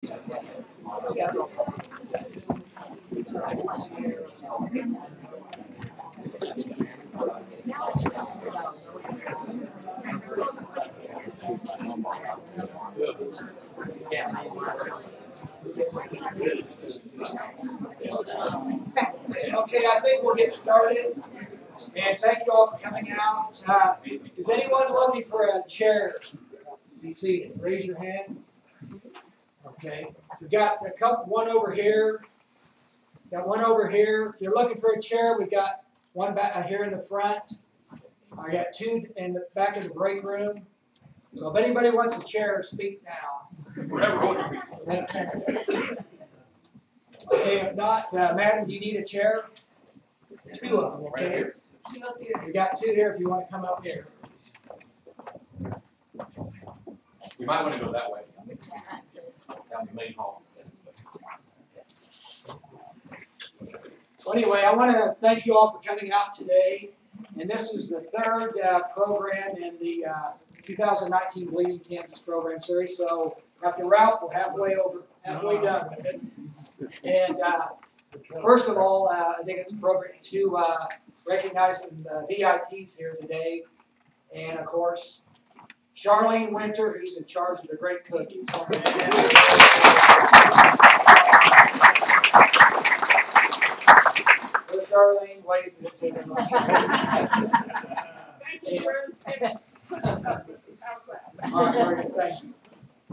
Okay, I think we'll get started. And thank you all for coming out. Is anyone looking for a chair to be seated? Raise your hand. Okay. We've got one over here. Got one over here. If you're looking for a chair, we've got one back here in the front. I got two in the back of the break room. So if anybody wants a chair, speak now. Okay, if not, madam, do you need a chair? Two of them, okay? We got two here if you want to come up here. We might want to go that way. Down the main hall instead. So anyway, I want to thank you all for coming out today. And this is the third program in the 2019 Bleeding Kansas program series. So Dr. Ralph, we're halfway done with it. And first of all, I think it's appropriate to recognize some VIPs here today. And of course, Charlene Winter, who's in charge of the great cookies. So Charlene, wave to the table. All right, very good, thank you.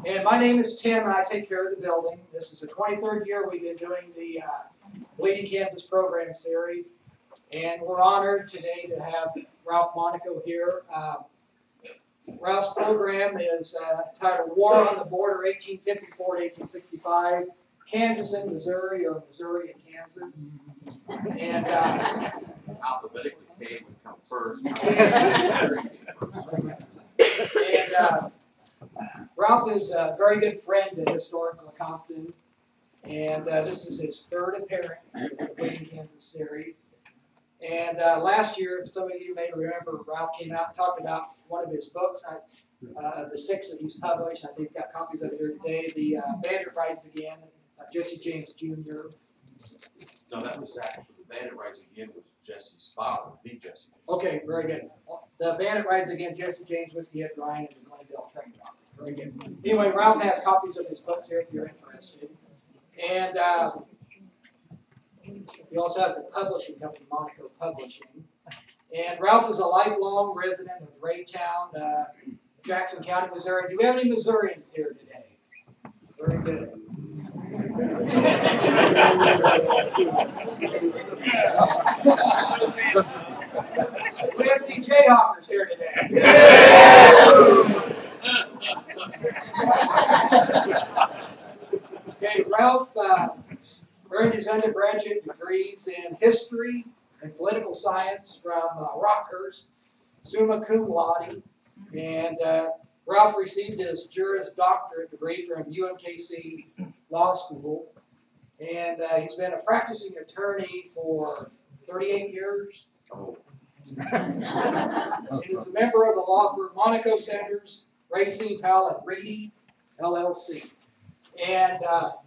And my name is Tim, and I take care of the building. This is the 23rd year we've been doing the Bleeding Kansas program series. And we're honored today to have Ralph Monocle here. Ralph's program is titled War on the Border, 1854 to 1865, Kansas and Missouri, or Missouri and Kansas. And Alphabetically, K would come first. And Ralph is a very good friend to Historical Compton, and this is his third appearance in the Bleeding Kansas series. And last year, some of you may remember, Ralph came out and talked about one of his books, the 6 that he's published. I think he's got copies of it here today. The Bandit Rides Again, Jesse James Jr. No, that was actually, the Bandit Rides Again was Jesse's father, the Jesse. Okay, very good. The Bandit Rides Again, Jesse James, Whiskey Head Ryan, and the Glendale Train Rock. Very good. Anyway, Ralph has copies of his books here if you're interested. And he also has a publishing company, Monocle Publishing. And Ralph is a lifelong resident of Raytown, Jackson County, Missouri. Do we have any Missourians here today? Very good. We have any Jayhawkers here today? Okay, Ralph earned his undergraduate degrees in history and political science from Rockhurst, summa cum laude, and Ralph received his Juris Doctorate degree from UMKC Law School, and he's been a practicing attorney for 38 years. And is a member of the law firm Monocle Sanders, Racine, Powell, and Reedy, LLC. And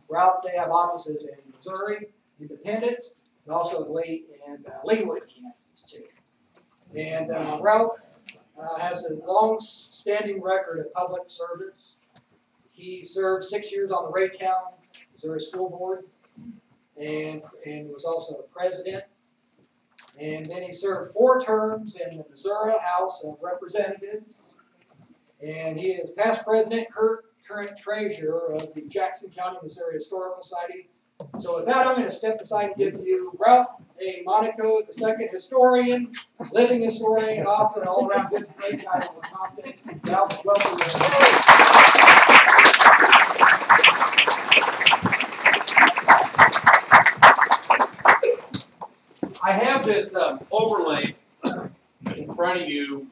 Ralph, they have offices in Missouri, Independence, and also in Leawood, Kansas, too. And Ralph has a long-standing record of public service. He served 6 years on the Raytown, Missouri School Board, and was also a president. And then he served 4 terms in the Missouri House of Representatives. And he is past president, current treasurer of the Jackson County, Missouri Historical Society. So with that, I'm going to step aside and give you Ralph A. Monocle, the second historian, living historian, author, and all-around good great guy for Compton. Ralph, welcome. I have this overlay in front of you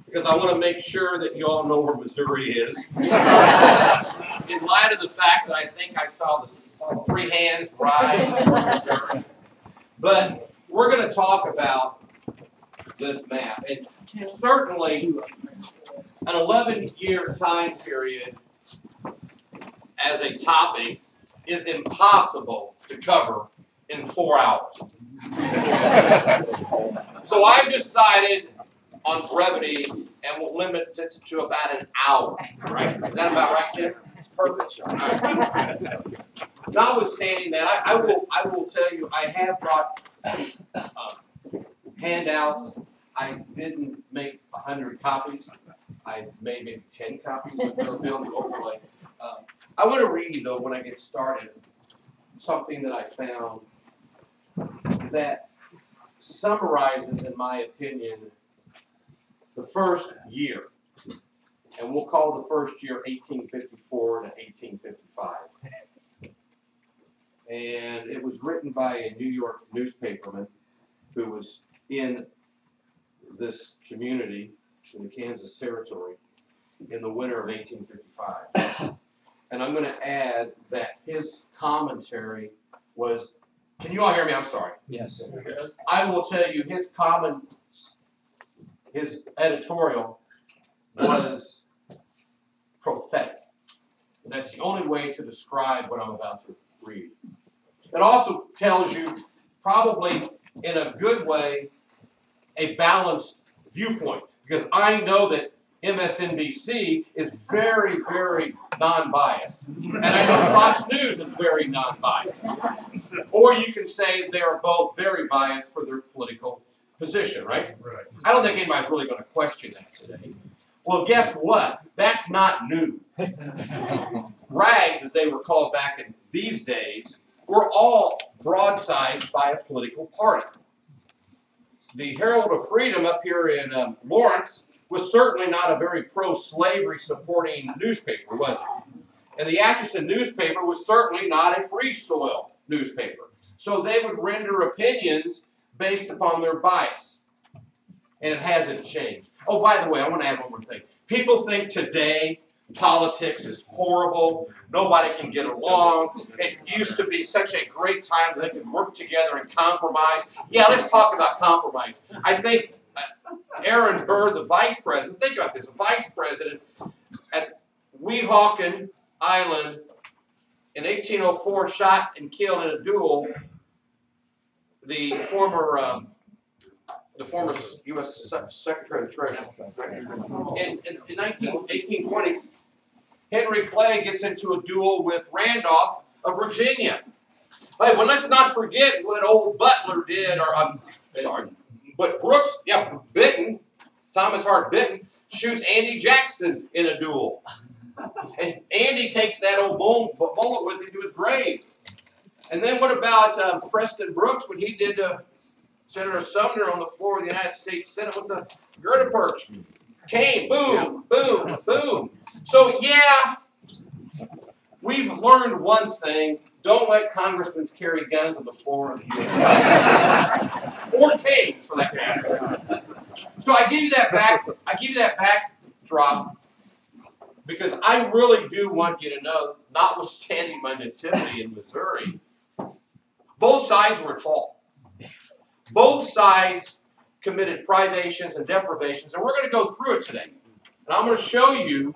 because I want to make sure that you all know where Missouri is. In light of the fact that I think I saw the 3 hands rise for Missouri. But we're going to talk about this map. And certainly an 11-year time period as a topic is impossible to cover in 4 hours. So I've decided on brevity and we'll limit it to about an hour. Right? Is that about right, Tim? It's perfect. All right. Notwithstanding that, I will tell you I have brought handouts. I didn't make 100 copies. I made maybe 10 copies, but they'll be on the overlay. I want to read, though, when I get started, something that I found that summarizes, in my opinion, the first year. And we'll call the first year 1854 to 1855. And it was written by a New York newspaperman who was in this community in the Kansas Territory in the winter of 1855. And I'm going to add that his commentary was, can you all hear me? I'm sorry. Yes. I will tell you his comments, his editorial was prophetic. And that's the only way to describe what I'm about to read. It also tells you, probably in a good way, a balanced viewpoint. Because I know that MSNBC is very, very non-biased. And I know Fox News is very non-biased. Or you can say they are both very biased for their political position, right? Right. I don't think anybody's really going to question that today. Well, guess what? That's not new. Rags, as they were called back in these days, were all broadsides by a political party. The Herald of Freedom up here in Lawrence was certainly not a very pro-slavery supporting newspaper, was it? And the Atchison newspaper was certainly not a free soil newspaper. So they would render opinions based upon their bias. And it hasn't changed. Oh, by the way, I want to add one more thing. People think today politics is horrible. Nobody can get along. It used to be such a great time that they could work together and compromise. Yeah, let's talk about compromise. I think Aaron Burr, the vice president, think about this, the vice president at Weehawken Island in 1804 shot and killed in a duel the former U.S. Secretary of the Treasury. In 1820s, Henry Clay gets into a duel with Randolph of Virginia. Hey, well, let's not forget what old Butler did, but Brooks, Benton, Thomas Hart Benton, shoots Andy Jackson in a duel. And Andy takes that old bullet with him to his grave. And then what about Preston Brooks when he did Senator Sumner on the floor of the United States Senate with the Gerda perch? Came, boom, boom, boom. So yeah, we've learned one thing. Don't let congressmen carry guns on the floor of the U.S. or canes, for that matter. So I give you that backdrop because I really do want you to know, notwithstanding my nativity in Missouri, both sides were at fault. Both sides committed privations and deprivations, and we're going to go through it today. And I'm going to show you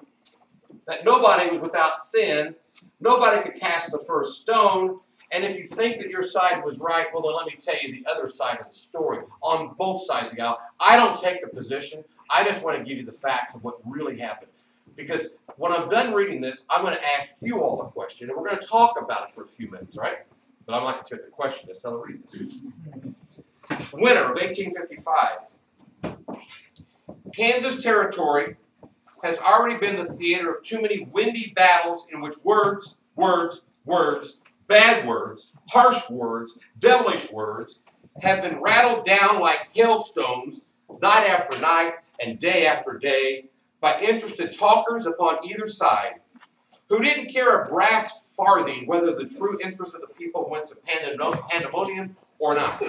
that nobody was without sin. Nobody could cast the first stone. And if you think that your side was right, well, then let me tell you the other side of the story. On both sides of the aisle, I don't take a position. I just want to give you the facts of what really happened. Because when I'm done reading this, I'm going to ask you all a question, and we're going to talk about it for a few minutes, right? But I'm not going to take the question. Let's read this. Winter of 1855. Kansas Territory has already been the theater of too many windy battles in which words, bad words, harsh words, devilish words have been rattled down like hailstones night after night and day after day by interested talkers upon either side who didn't care a brass farthing whether the true interests of the people went to pandemonium or not.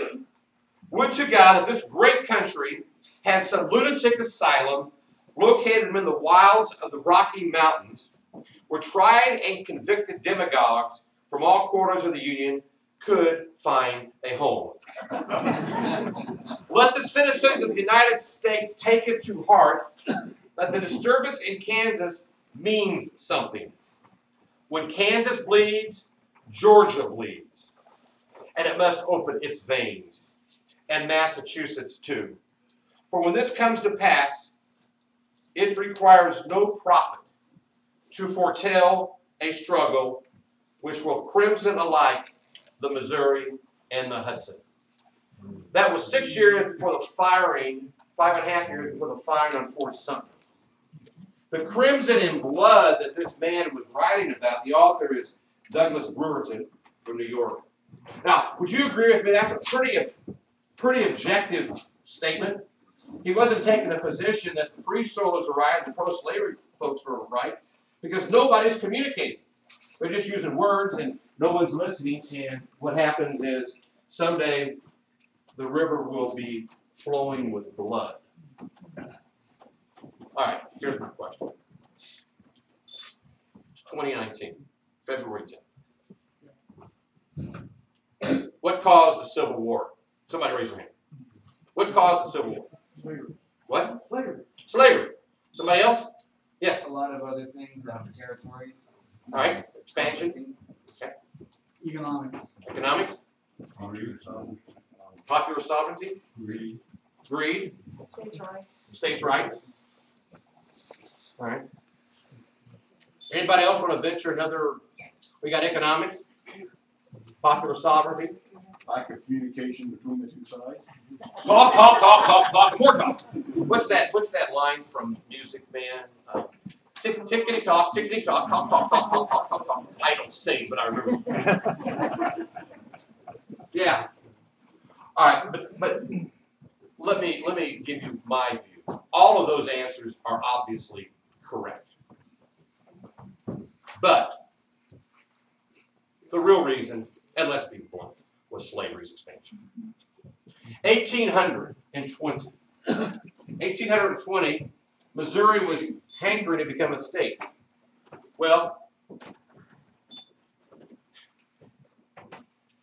Would to God that this great country had some lunatic asylum located in the wilds of the Rocky Mountains, where tried and convicted demagogues from all quarters of the Union could find a home. Let the citizens of the United States take it to heart that the disturbance in Kansas means something. When Kansas bleeds, Georgia bleeds. And it must open its veins. And Massachusetts too. For when this comes to pass, it requires no prophet to foretell a struggle which will crimson alike the Missouri and the Hudson. That was 6 years before the firing, 5.5 years before the firing on Fort Sumter. The crimson and blood that this man was writing about, the author is Douglas Brewerton from New York. Now, would you agree with me? That's a pretty objective statement. He wasn't taking a position that the free soilers are right and the pro-slavery folks were right, because nobody's communicating. They're just using words and no one's listening, and what happens is someday the river will be flowing with blood. All right, here's my question. It's 2019, February 10th. What caused the Civil War? Somebody raise your hand. What caused the Civil War? Slavery. What? Slavery. Slavery. Somebody else? Yes. A lot of other things, territories. All right, expansion. Okay. Economics. Economics. Popular sovereignty. Greed. States' rights. All right. Anybody else want to venture another? We got economics, popular sovereignty. Lack of communication between the two sides. Talk, more talk. What's that line from Music Man? Tickety talk, talk. I don't sing, but I remember. Yeah. All right, but let me give you my view. All of those answers are obviously correct. But the real reason, and let's be blunt, was slavery's expansion. 1820, Missouri was hankering to become a state. Well,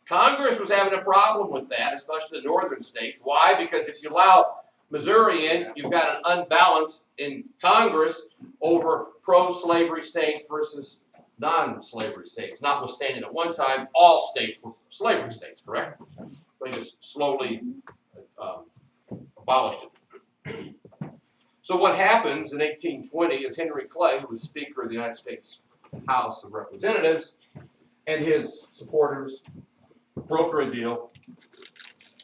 Congress was having a problem with that, especially the northern states. Why? Because if you allow Missouri in, you've got an unbalance in Congress over pro-slavery states versus non-slavery states. Notwithstanding, at one time, all states were slavery states, correct? They just slowly abolished it. So what happens in 1820 is Henry Clay, who was Speaker of the United States House of Representatives, and his supporters broker a deal,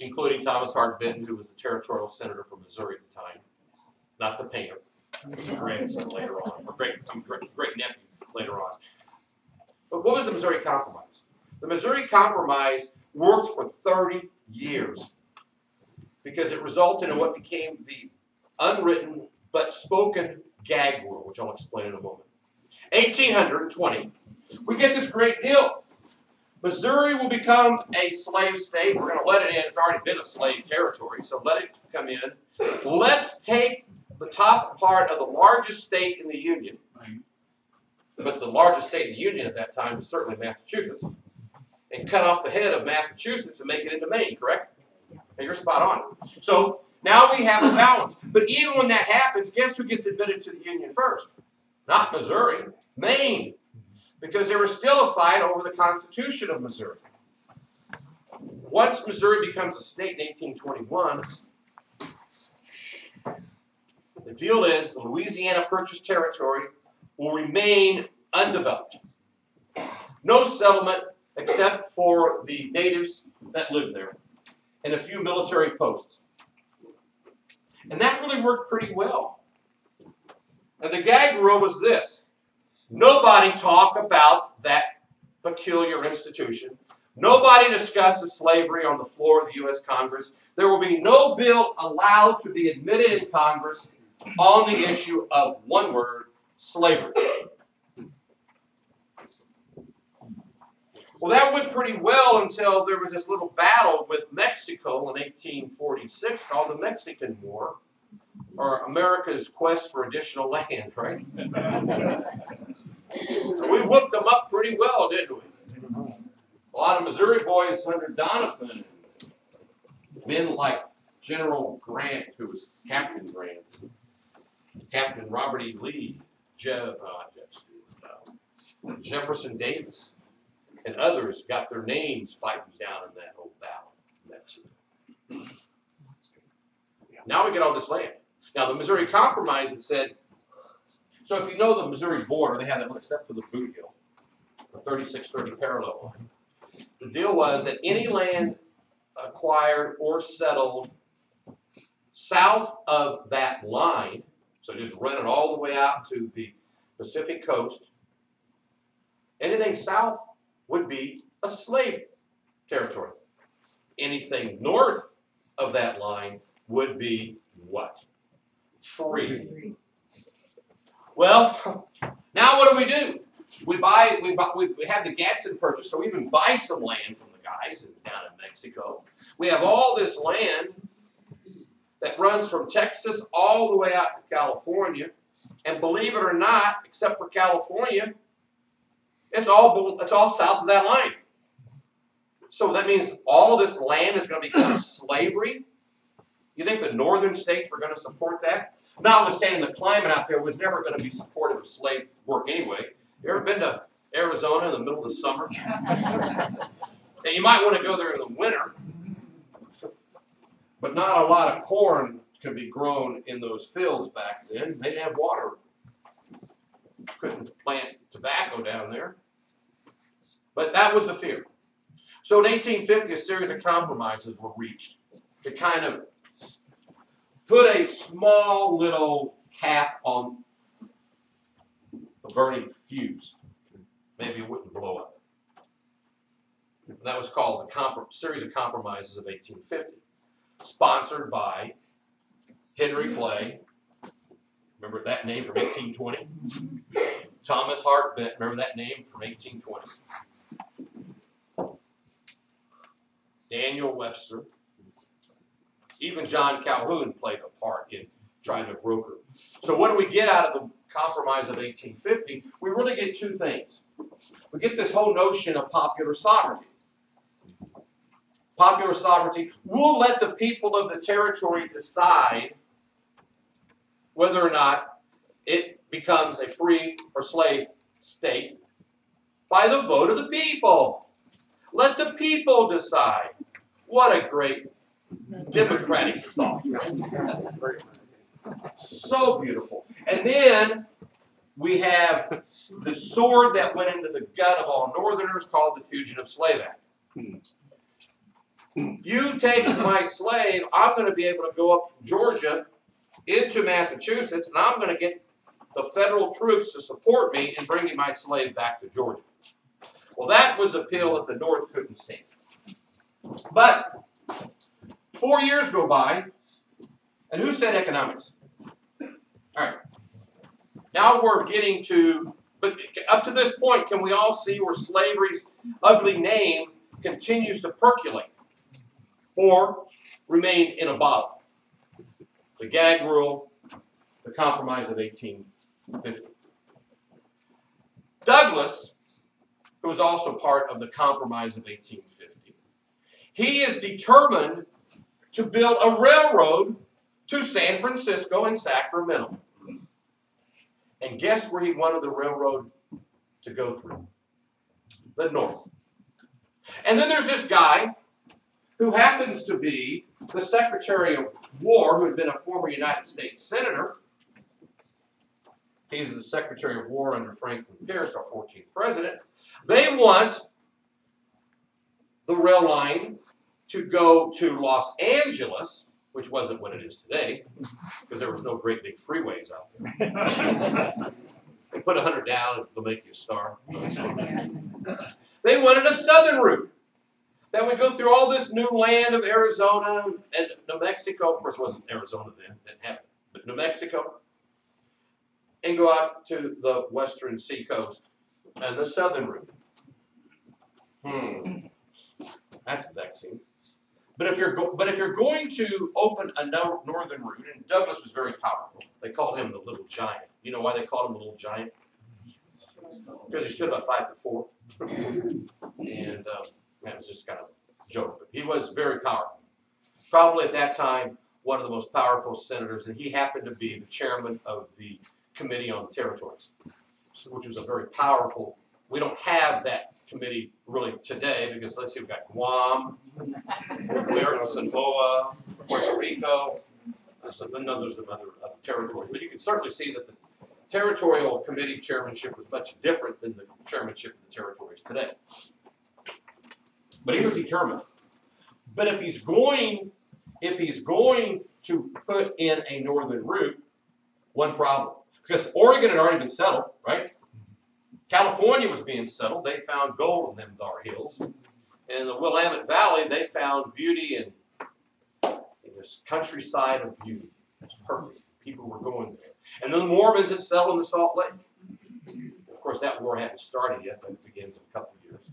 including Thomas Hart Benton, who was the territorial senator from Missouri at the time, not the painter, his grandson later on, or great nephew later on. But what was the Missouri Compromise? The Missouri Compromise worked for 30 years because it resulted in what became the unwritten but spoken gag rule, which I'll explain in a moment. 1820, we get this great deal. Missouri will become a slave state. We're going to let it in. It's already been a slave territory, so let it come in. Let's take the top part of the largest state in the Union, but the largest state in the Union at that time was certainly Massachusetts, and cut off the head of Massachusetts and make it into Maine, correct? Okay, you're spot on. So now we have a balance. But even when that happens, guess who gets admitted to the Union first? Not Missouri, Maine. Because there was still a fight over the Constitution of Missouri. Once Missouri becomes a state in 1821, the deal is the Louisiana Purchase territory will remain undeveloped. No settlement except for the natives that live there and a few military posts. And that really worked pretty well. And the gag rule was this. Nobody talk about that peculiar institution. Nobody discusses slavery on the floor of the U.S. Congress. There will be no bill allowed to be admitted in Congress on the issue of one word, slavery. Well, that went pretty well until there was this little battle with Mexico in 1846 called the Mexican War, or America's quest for additional land, right? We whooped them up pretty well, didn't we? A lot of Missouri boys under Doniphan, men like General Grant, who was Captain Grant, Captain Robert E. Lee, Jefferson Davis and others got their names fighting down in that old valley in Mexico. Now we get all this land. Now the Missouri Compromise had said, so if you know the Missouri border, they have that one except for the boot hill, the 3630 parallel line. The deal was that any land acquired or settled south of that line, so just run it all the way out to the Pacific coast, anything south would be a slave territory. Anything north of that line would be what? Free. Well, now what do? We have the Gadsden Purchase, so we even buy some land from the guys down in Mexico. We have all this land that runs from Texas all the way out to California, and believe it or not, except for California, it's all south of that line. So that means all of this land is going to become slavery. You think the northern states were going to support that? Notwithstanding the climate out there was never going to be supportive of slave work anyway. You ever been to Arizona in the middle of the summer? And you might want to go there in the winter. But not a lot of corn could be grown in those fields back then. They didn't have water. Couldn't plant tobacco down there. But that was the fear. So in 1850, a series of compromises were reached to kind of put a small little cap on a burning fuse. Maybe it wouldn't blow up. That was called the Series of Compromises of 1850. Sponsored by Henry Clay. Remember that name from 1820? Thomas Hart Benton. Remember that name from 1820? Daniel Webster. Even John Calhoun played a part in trying to broker. So what do we get out of the Compromise of 1850? We really get two things. We get this whole notion of popular sovereignty. Popular sovereignty. We'll let the people of the territory decide whether or not it becomes a free or slave state by the vote of the people. Let the people decide. What a great democratic thought. So beautiful. And then we have the sword that went into the gut of all Northerners called the Fugitive Slave Act. You take my slave, I'm going to be able to go up from Georgia into Massachusetts, and I'm going to get the federal troops to support me in bringing my slave back to Georgia. Well, that was a pill that the North couldn't stand. But 4 years go by, and who said economics? All right. Now we're getting to, but up to this point, can we all see where slavery's ugly name continues to percolate or remain in a bottle? The gag rule, the Compromise of 1850. Douglas, who was also part of the Compromise of 1850, he is determined to build a railroad to San Francisco and Sacramento. And guess where he wanted the railroad to go through? The north. And then there's this guy who happens to be the Secretary of War, who had been a former United States Senator. He's the Secretary of War under Franklin Pierce, our 14th president. They want the rail line to go to Los Angeles, which wasn't what it is today, because there was no great big freeways out there. They put 100 down, it'll make you a star. They wanted a southern route that would go through all this new land of Arizona and New Mexico. Of course, it wasn't Arizona then, didn't have it, but New Mexico, and go out to the western seacoast and the southern route. That's vexing. But if you're going to open a northern route, and Douglas was very powerful, they called him the Little Giant. You know why they called him the Little Giant? Because he stood about 5'4", and that was just kind of a joke. But he was very powerful. Probably at that time one of the most powerful senators, and he happened to be the chairman of the Committee on Territories, which was a very powerful we don't have that committee really today because let's see, we've got Guam, Samoa, Puerto Rico, then there's some other territories. But you can certainly see that the Territorial Committee chairmanship was much different than the chairmanship of the territories today. But he was determined. But if he's going to put in a northern route, one problem. Because Oregon had already been settled, right? California was being settled. They found gold in them Dar Hills. In the Willamette Valley, they found beauty in this countryside of beauty. It's perfect. People were going there. And then the Mormons had settled in the Salt Lake. Of course, that war hadn't started yet, but it begins in a couple of years.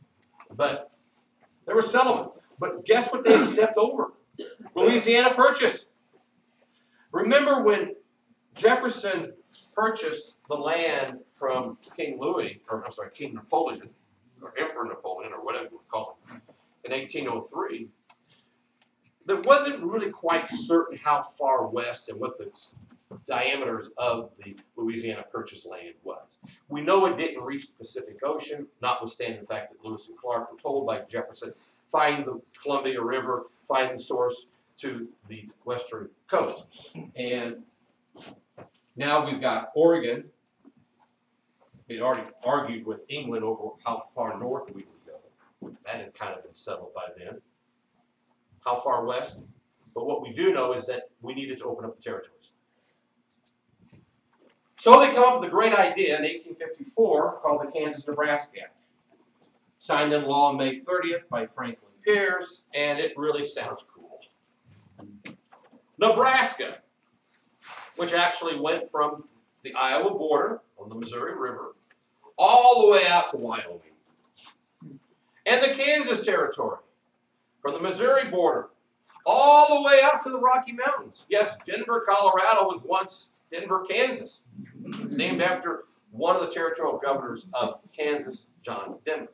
But there was settlement. But guess what they had stepped over? Louisiana Purchase. Remember when Jefferson purchased the land from King Napoleon, or Emperor Napoleon, or whatever we call him, in 1803, that wasn't really quite certain how far west and what the diameters of the Louisiana Purchase land was. We know it didn't reach the Pacific Ocean, notwithstanding the fact that Lewis and Clark were told by Jefferson, find the Columbia River, find the source to the western coast. And now we've got Oregon. It already argued with England over how far north we would go. That had kind of been settled by then. How far west? But what we do know is that we needed to open up the territories. So they come up with a great idea in 1854 called the KansasNebraska Act. Signed into law on May 30th by Franklin Pierce, and it really sounds cool. Nebraska, which actually went from the Iowa border on the Missouri River all the way out to Wyoming. And the Kansas Territory, from the Missouri border all the way out to the Rocky Mountains. Yes, Denver, Colorado was once Denver, Kansas, named after one of the territorial governors of Kansas, John Denver.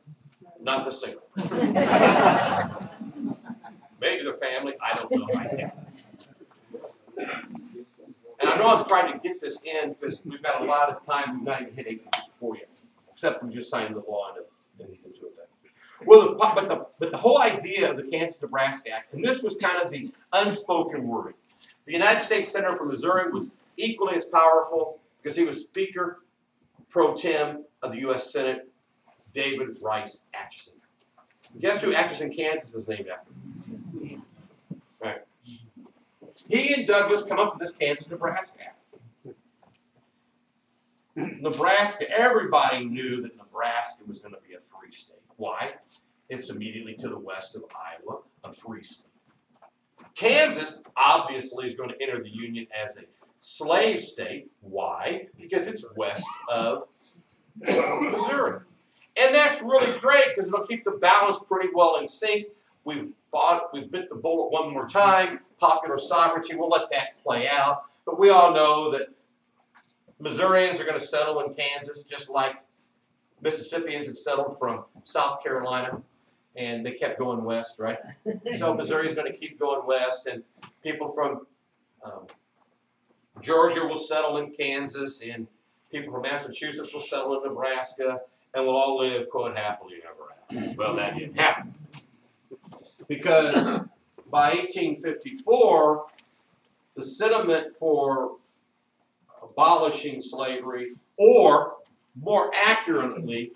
Not the singer. Maybe the family, I don't know. I can't. And I know I'm trying to get this in because we've got a lot of time. We've not even hit 1854 yet, except we just signed the law and into effect. Well, but the whole idea of the KansasNebraska Act, and this was kind of the unspoken word. The United States Senator from Missouri was equally as powerful because he was Speaker pro tem of the U.S. Senate, David Rice Atchison. Guess who Atchison, Kansas is named after? Right. He and Douglas come up with this KansasNebraska Act. Nebraska, everybody knew that Nebraska was going to be a free state. Why? It's immediately to the west of Iowa, a free state. Kansas, obviously, is going to enter the Union as a slave state. Why? Because it's west of Missouri. And that's really great because it'll keep the balance pretty well in sync. We've bit the bullet one more time. Popular sovereignty, we'll let that play out. But we all know that Missourians are going to settle in Kansas just like Mississippians had settled from South Carolina. And they kept going west, right? So Missouri is going to keep going west. And people from Georgia will settle in Kansas. And people from Massachusetts will settle in Nebraska. And we'll all live, quote, happily ever after. Well, that didn't happen. Because by 1854, the sentiment for abolishing slavery, or more accurately,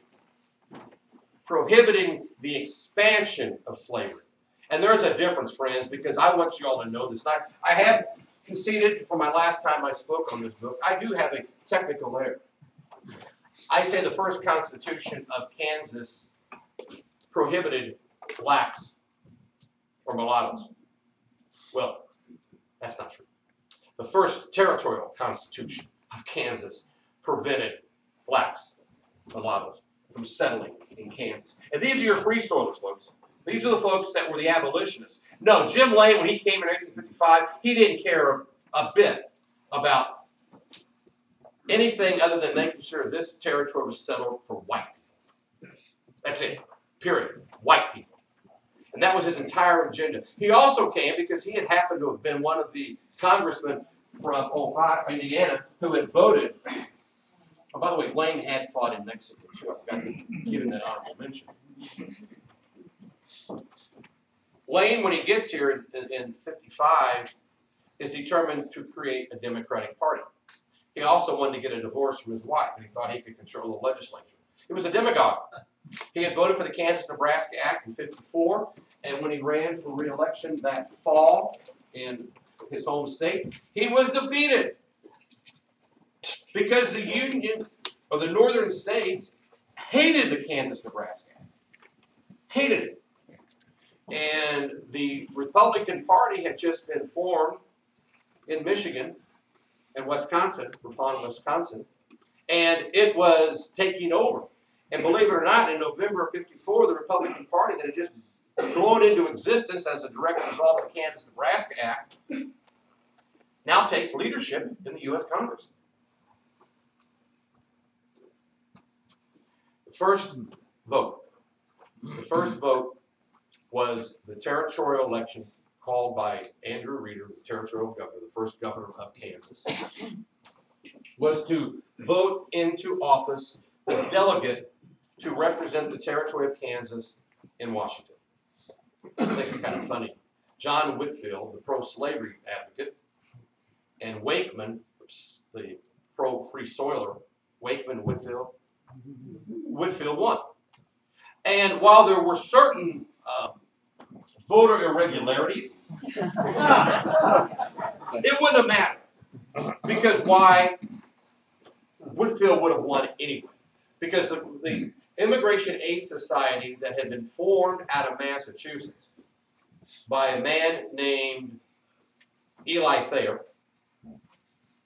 prohibiting the expansion of slavery. And there's a difference, friends, because I want you all to know this. I have conceded for my last time I spoke on this book, I do have a technical error. I say the first Constitution of Kansas prohibited blacks or mulattoes. Well, that's not true. The first Territorial Constitution of Kansas prevented blacks, mulattoes, from settling in Kansas. And these are your free soilers, folks. These are the folks that were the abolitionists. No, Jim Lay, when he came in 1855, he didn't care a bit about anything other than making sure this territory was settled for white people. That's it. Period. White people. And that was his entire agenda. He also came because he had happened to have been one of the congressmen from Ohio, Indiana, who had voted Oh, by the way, Lane had fought in Mexico too. I forgot to give him that honorable mention. Lane, when he gets here in 55, is determined to create a Democratic Party. He also wanted to get a divorce from his wife, and he thought he could control the legislature. He was a demagogue. He had voted for the KansasNebraska Act in 54, and when he ran for re-election that fall in his home state, he was defeated. Because the Union, or the northern states, hated the KansasNebraska Act. Hated it. And the Republican Party had just been formed in Michigan and Wisconsin, Ripon, Wisconsin, and it was taking over. And believe it or not, in November of 54, the Republican Party that had just blown into existence as a direct result of the KansasNebraska Act now takes leadership in the U.S. Congress. The first vote was the territorial election called by Andrew Reeder, the territorial governor, the first governor of Kansas, was to vote into office a delegate to represent the territory of Kansas in Washington. I think it's kind of funny. John Whitfield, the pro-slavery advocate, and Wakeman, the pro-free soiler, Whitfield won. And while there were certain voter irregularities, it wouldn't have mattered. Because why? Whitfield would have won anyway. Because the Immigration Aid Society that had been formed out of Massachusetts by a man named Eli Thayer,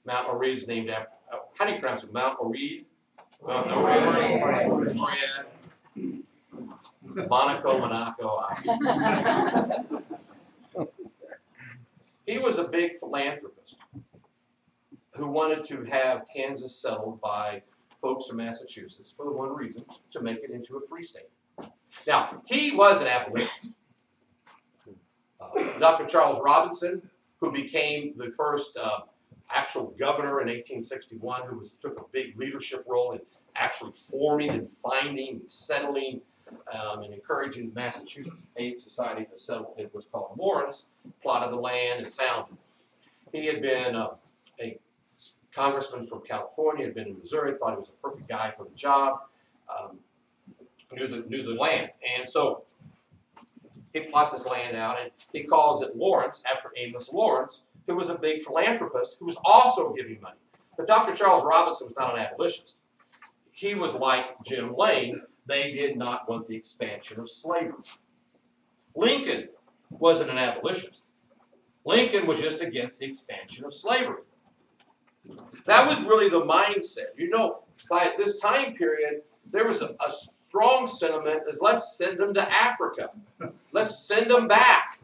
Mount Oreed's named after, how do you pronounce it? Mount Oreed? Monocle. He was a big philanthropist who wanted to have Kansas settled by folks from Massachusetts for the one reason, to make it into a free state. Now, he was an abolitionist. Dr. Charles Robinson, who became the first actual governor in 1861, who took a big leadership role in actually forming and finding and settling and encouraging the Massachusetts Aid Society to settle in what's called Lawrence, plotted the land and found it. He had been a congressman from California, had been in Missouri, thought he was a perfect guy for the job, knew the land. And so he plots his land out, and he calls it Lawrence after Amos Lawrence, who was a big philanthropist who was also giving money. But Dr. Charles Robinson was not an abolitionist. He was like Jim Lane. They did not want the expansion of slavery. Lincoln wasn't an abolitionist. Lincoln was just against the expansion of slavery. That was really the mindset. You know, by this time period, there was a strong sentiment as let's send them to Africa. Let's send them back.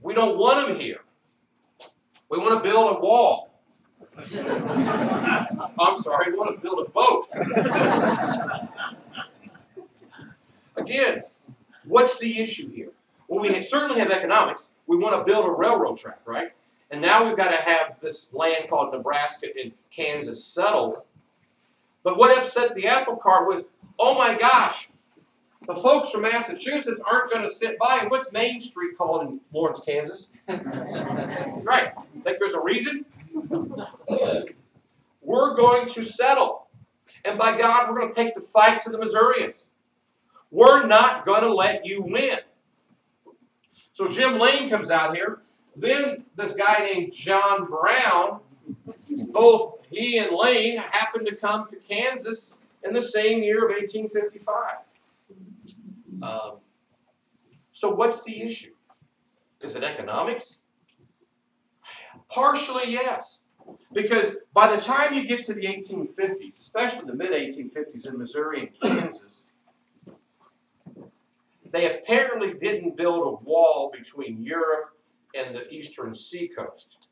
We don't want them here. We want to build a wall. I'm sorry, we want to build a boat. Again, what's the issue here? Well, we certainly have economics. We want to build a railroad track, right? And now we've got to have this land called Nebraska and Kansas settled. But what upset the apple cart was, oh my gosh, the folks from Massachusetts aren't going to sit by. And what's Main Street called in Lawrence, Kansas? Right. Think there's a reason? We're going to settle. And by God, we're going to take the fight to the Missourians. We're not going to let you win. So Jim Lane comes out here. Then this guy named John Brown, both he and Lane happened to come to Kansas in the same year of 1855. So what's the issue? Is it economics? Partially, yes. Because by the time you get to the 1850s, especially the mid-1850s in Missouri and Kansas, they apparently didn't build a wall between Europe and the eastern seacoast.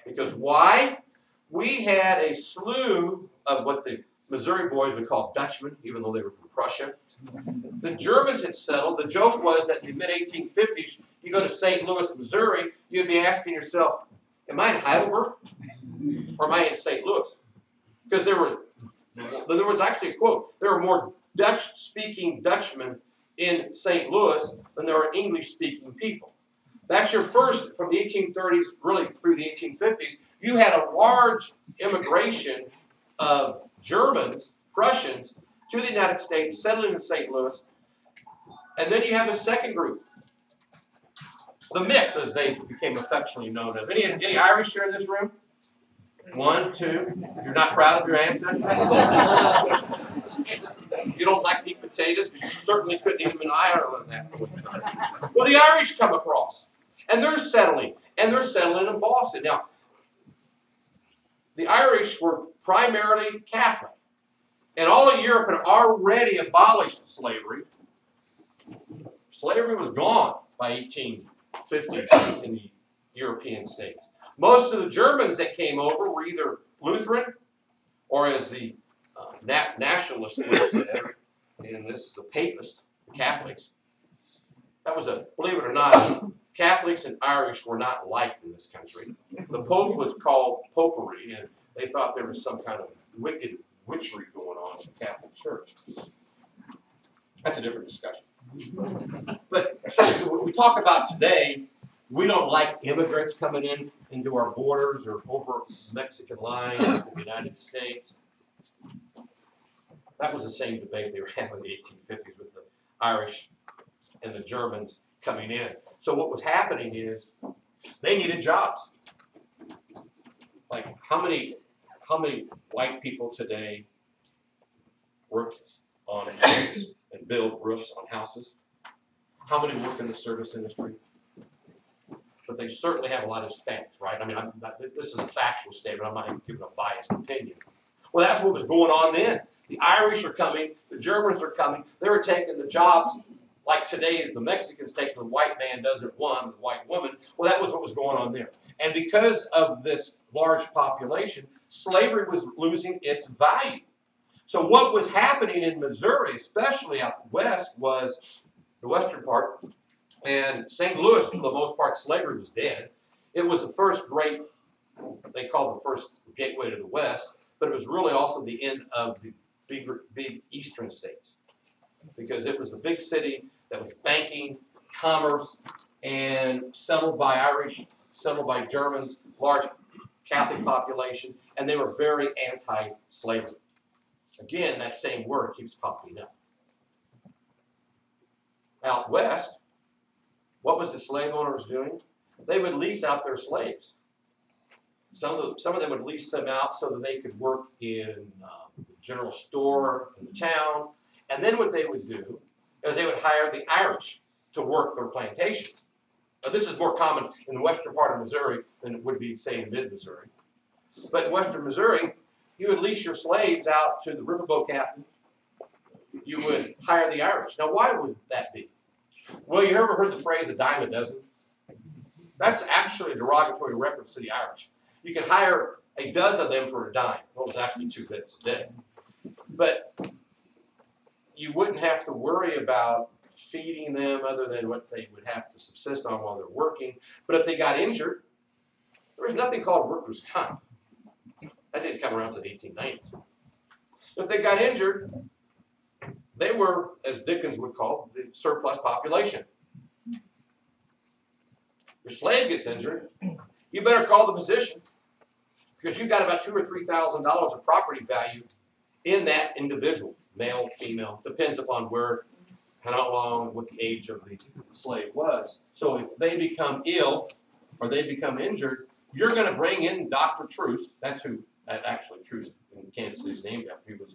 Because why? We had a slew of what the Missouri boys would call Dutchmen, even though they were from Prussia. The Germans had settled. The joke was that in the mid-1850s, you go to St. Louis, Missouri, you'd be asking yourself, am I in Heidelberg or am I in St. Louis? Because there was actually a quote, there were more Dutch-speaking Dutchmen in St. Louis than there are English-speaking people. That's your first, from the 1830s, really through the 1850s, you had a large immigration of Germans, Prussians, to the United States, settling in St. Louis. And then you have a second group, the mix, as they became affectionately known as. Any Irish here in this room? 1, 2. You're not proud of your ancestors? You don't like to eat potatoes because you certainly couldn't eat them in Ireland at that point in time. Well, the Irish come across, and they're settling in Boston. Now, the Irish were primarily Catholic, and all of Europe had already abolished slavery. Slavery was gone by 1850 in the European states. Most of the Germans that came over were either Lutheran, or as the nationalists would have said, in this, the Papists, the Catholics. That was believe it or not, Catholics and Irish were not liked in this country. The Pope was called popery, and they thought there was some kind of wicked witchery going on in the Catholic Church. That's a different discussion. But what we talk about today, we don't like immigrants coming into our borders or over Mexican lines in the United States. That was the same debate they were having in the 1850s with the Irish and the Germans coming in. So what was happening is they needed jobs. Like how many white people today work on houses and build roofs on houses? How many work in the service industry? But they certainly have a lot of Hispanics, right? I mean, this is a factual statement. I'm not even giving a biased opinion. Well, that's what was going on then. The Irish are coming. The Germans are coming. They were taking the jobs like today the Mexicans take the white man doesn't want, the white woman. Well, that was what was going on there. And because of this large population, slavery was losing its value. So what was happening in Missouri, especially out west, was the western part, and St. Louis, for the most part, slavery was dead. It was the first great, they called the first gateway to the west, but it was really also the end of the big eastern states, because it was the big city that was banking, commerce, and settled by Irish, settled by Germans, large Catholic population, and they were very anti-slavery. Again, that same word keeps popping up. Out west, what was the slave owners doing? They would lease out their slaves. Some of them would lease them out so that they could work in the general store in the town. And then what they would do is they would hire the Irish to work their plantations. Now, this is more common in the western part of Missouri than it would be, say, in mid-Missouri. But in western Missouri, you would lease your slaves out to the riverboat captain. You would hire the Irish. Now, why would that be? Well, you ever heard the phrase a dime a dozen? That's actually a derogatory reference to the Irish. You can hire a dozen of them for a dime. Well, it was actually 2 bits a day. But you wouldn't have to worry about feeding them other than what they would have to subsist on while they're working. But if they got injured, there was nothing called workers' comp. That didn't come around to the 1890s. If they got injured, they were, as Dickens would call, the surplus population. Your slave gets injured, you better call the physician, because you've got about $2,000 or $3,000 of property value in that individual, male, female, depends upon where, how long, what the age of the slave was. So if they become ill or they become injured, you're going to bring in Dr. Truce. That's who, actually Truce in Kansas City is named after. He was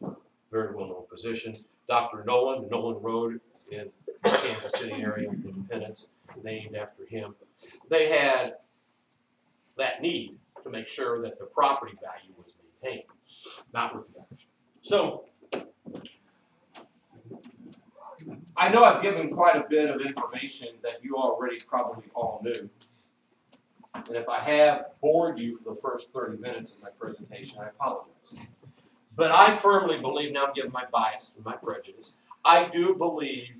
a very well-known physician. Dr. Nolan Road in the Kansas City area, Independence, named after him. They had that need to make sure that the property value was maintained, not with the Irish. So, I know I've given quite a bit of information that you already probably all knew. And if I have bored you for the first 30 minutes of my presentation, I apologize. But I firmly believe, now I'm giving my bias and my prejudice, I do believe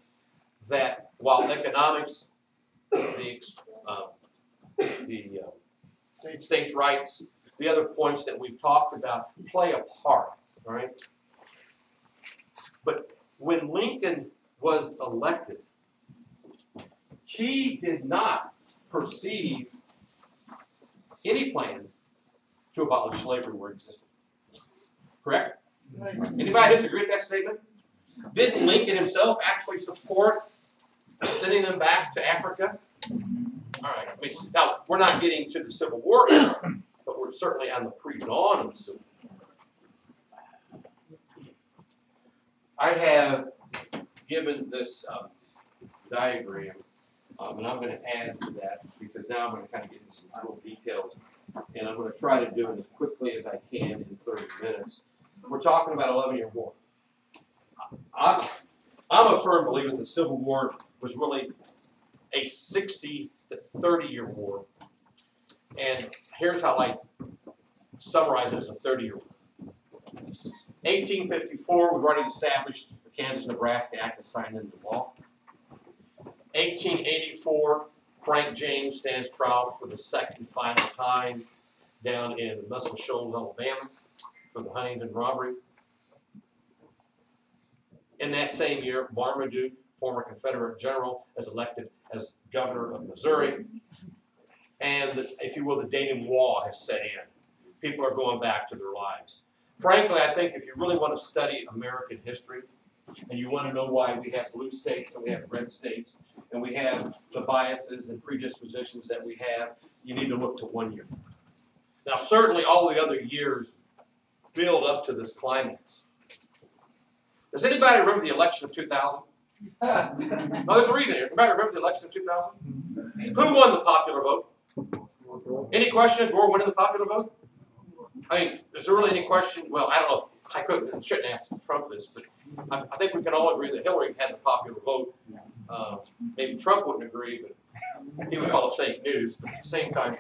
that while economics, the states' rights, the other points that we've talked about play a part, right? But when Lincoln was elected, he did not perceive any plan to abolish slavery where it existed. Correct? Anybody disagree with that statement? Didn't Lincoln himself actually support sending them back to Africa? All right. I mean, now, we're not getting to the Civil War era, but we're certainly on the pre-dawn of the Civil War. I have given this diagram, and I'm going to add to that because now I'm going to kind of get into some real details, and I'm going to try to do it as quickly as I can in 30 minutes. We're talking about 11-year war. I'm a firm believer that the Civil War was really a 60 to 30-year war, and here's how I summarize it as a 30-year war. 1854, we've already established the KansasNebraska Act is signed into law. 1884, Frank James stands trial for the second final time down in Muscle Shoals, Alabama, for the Huntington robbery. In that same year, Marmaduke, former Confederate general, is elected as governor of Missouri. And, if you will, the denouement has set in. People are going back to their lives. Frankly, I think if you really want to study American history, and you want to know why we have blue states and we have red states, and we have the biases and predispositions that we have, you need to look to 1 year. Now, certainly all the other years build up to this climax. Does anybody remember the election of 2000? No, there's a reason here. Anybody remember the election of 2000? Who won the popular vote? Any question of Gore winning the popular vote? I mean, is there really any question? Well, I don't know. I shouldn't ask Trump this, but I think we can all agree that Hillary had the popular vote. Maybe Trump wouldn't agree, but he would call it fake news. But at the same time,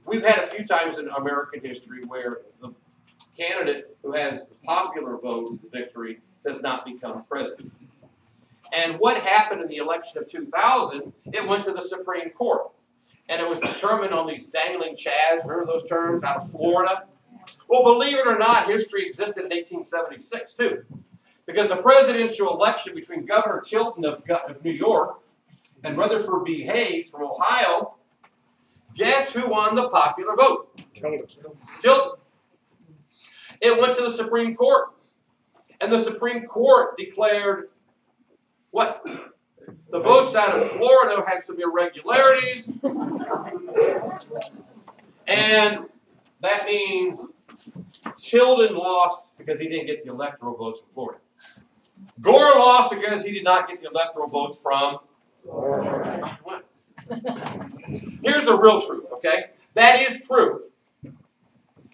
we've had a few times in American history where the candidate who has the popular vote victory does not become president. And what happened in the election of 2000, it went to the Supreme Court. And it was determined on these dangling chads, remember those terms, out of Florida? Well, believe it or not, history existed in 1876, too. Because the presidential election between Governor Tilton of New York and Rutherford B. Hayes from Ohio, guess who won the popular vote? Tilton. It went to the Supreme Court. And the Supreme Court declared what? The votes out of Florida had some irregularities. And that means Tilden lost because he didn't get the electoral votes from Florida. Gore lost because he did not get the electoral votes from Florida. Here's the real truth, okay? That is true.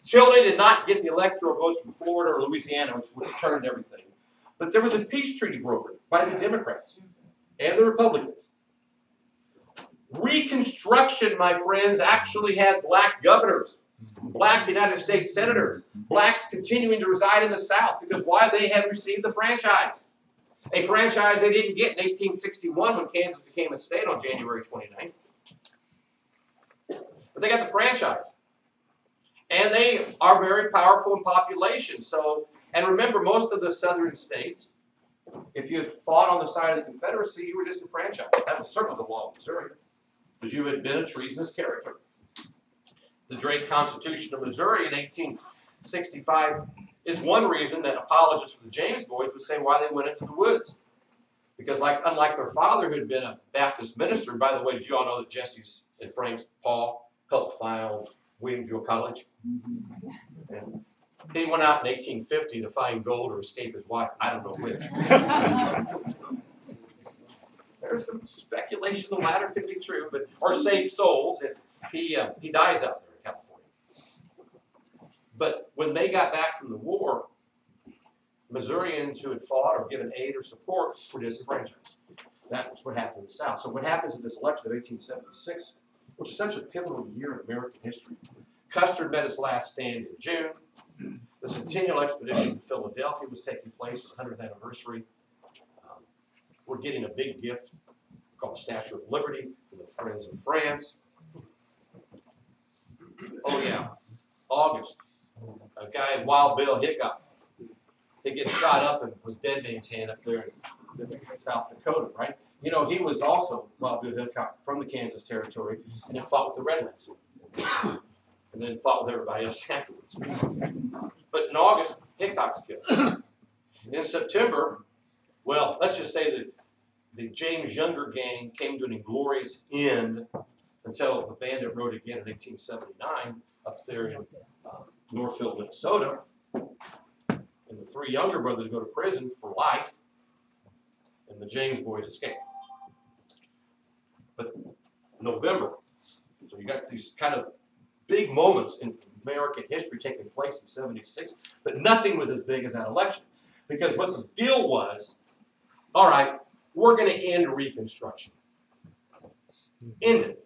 Tilden did not get the electoral votes from Florida or Louisiana, which turned everything. But there was a peace treaty brokered by the Democrats and the Republicans. Reconstruction, my friends, actually had black governors, black United States senators, blacks continuing to reside in the South because why? They had received the franchise. A franchise they didn't get in 1861 when Kansas became a state on January 29th. But they got the franchise. And they are very powerful in population. So, and remember, most of the southern states, if you had fought on the side of the Confederacy, you were disenfranchised. That was certainly the law of Missouri, because you had been a treasonous character. The Drake Constitution of Missouri in 1865 is one reason that apologists for the James boys would say why they went into the woods. Because unlike their father, who had been a Baptist minister, and by the way, did you all know that Jesse's and Frank's Paul helped found Williamsville College? And he went out in 1850 to find gold or escape his wife. I don't know which. There's some speculation the latter could be true, but or save souls. And he dies out there in California. But when they got back from the war, Missourians who had fought or given aid or support were disenfranchised. That's what happened in the South. So what happens in this election of 1876, which is such a pivotal year in American history? Custer met his last stand in June. The Centennial Expedition to Philadelphia was taking place for the 100th anniversary. We're getting a big gift called the Statue of Liberty from the Friends of France. Oh yeah, August, a guy, Wild Bill Hickok, he gets shot up and was dead man's hand up there in South Dakota, right? You know, he was also Wild Bill Hickok from the Kansas Territory, and he fought with the Redlands, and then fought with everybody else afterwards. But in August, Hickok's killed. In September, well, let's just say that the James Younger gang came to an inglorious end until the Bandit Road again in 1879 up there in Northfield, Minnesota. And the three Younger brothers go to prison for life, and the James boys escape. But November, so you got these kind of big moments in American history taking place in '76, but nothing was as big as that election. Because what the deal was, all right, we're going to end Reconstruction. End it.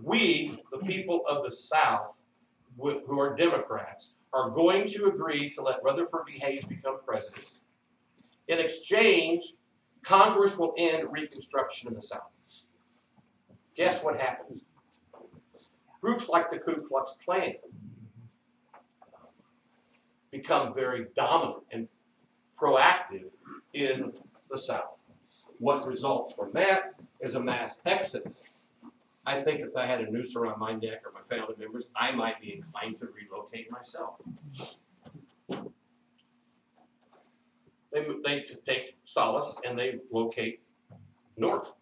We, the people of the South, who are Democrats, are going to agree to let Rutherford B. Hayes become president. In exchange, Congress will end Reconstruction in the South. Guess what happens? Groups like the Ku Klux Klan become very dominant and proactive in the South. What results from that is a mass exodus. I think if I had a noose around my neck or my family members, I might be inclined to relocate myself. They take solace and they locate north.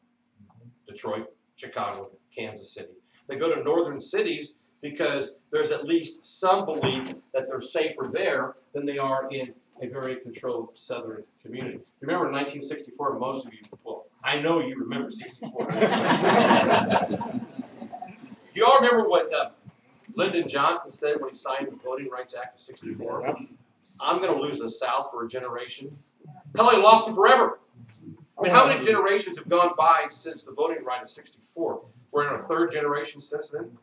Detroit, Chicago, Kansas City. They go to northern cities because there's at least some belief that they're safer there than they are in a very controlled southern community. Remember in 1964, most of you, well, I know you remember 64. You all remember what Lyndon Johnson said when he signed the Voting Rights Act of '64? I'm going to lose the South for a generation. Hell, he lost them forever. I mean, how many generations have gone by since the voting right of '64? We're in our third generation since then.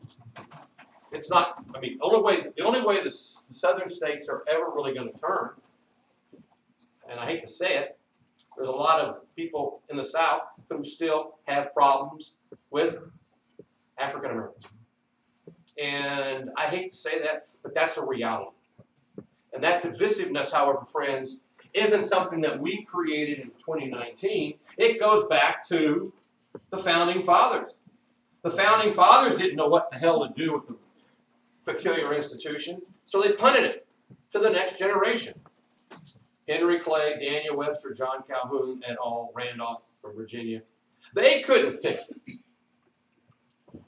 It's not, I mean, the only way the southern states are ever really going to turn, and I hate to say it, there's a lot of people in the South who still have problems with African Americans. And I hate to say that, but that's a reality. And that divisiveness, however, friends, isn't something that we created in 2019. It goes back to the Founding Fathers. The Founding Fathers didn't know what the hell to do with the peculiar institution, so they punted it to the next generation. Henry Clay, Daniel Webster, John Calhoun, et al., Randolph from Virginia. They couldn't fix it.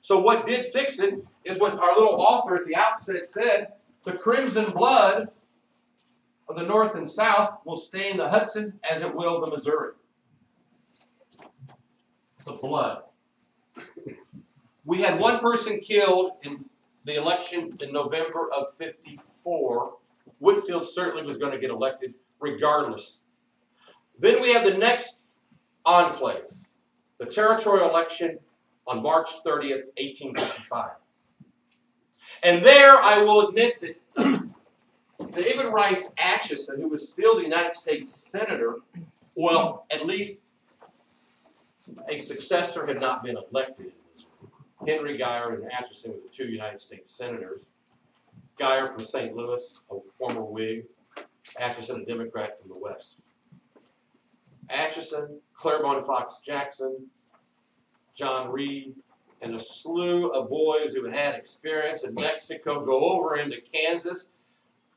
So what did fix it is what our little author at the outset said, the crimson blood of the North and South will stain the Hudson as it will the Missouri. The blood. We had one person killed in the election in November of '54. Whitfield certainly was going to get elected regardless. Then we have the next enclave, the territorial election on March 30th, 1855. And there I will admit that David Rice Atchison, who was still the United States Senator, well, at least a successor had not been elected. Henry Geyer and Atchison were the two United States Senators. Geyer from St. Louis, a former Whig. Atchison, a Democrat from the West. Atchison, Claiborne Fox Jackson, John Reed, and a slew of boys who had experience in Mexico go over into Kansas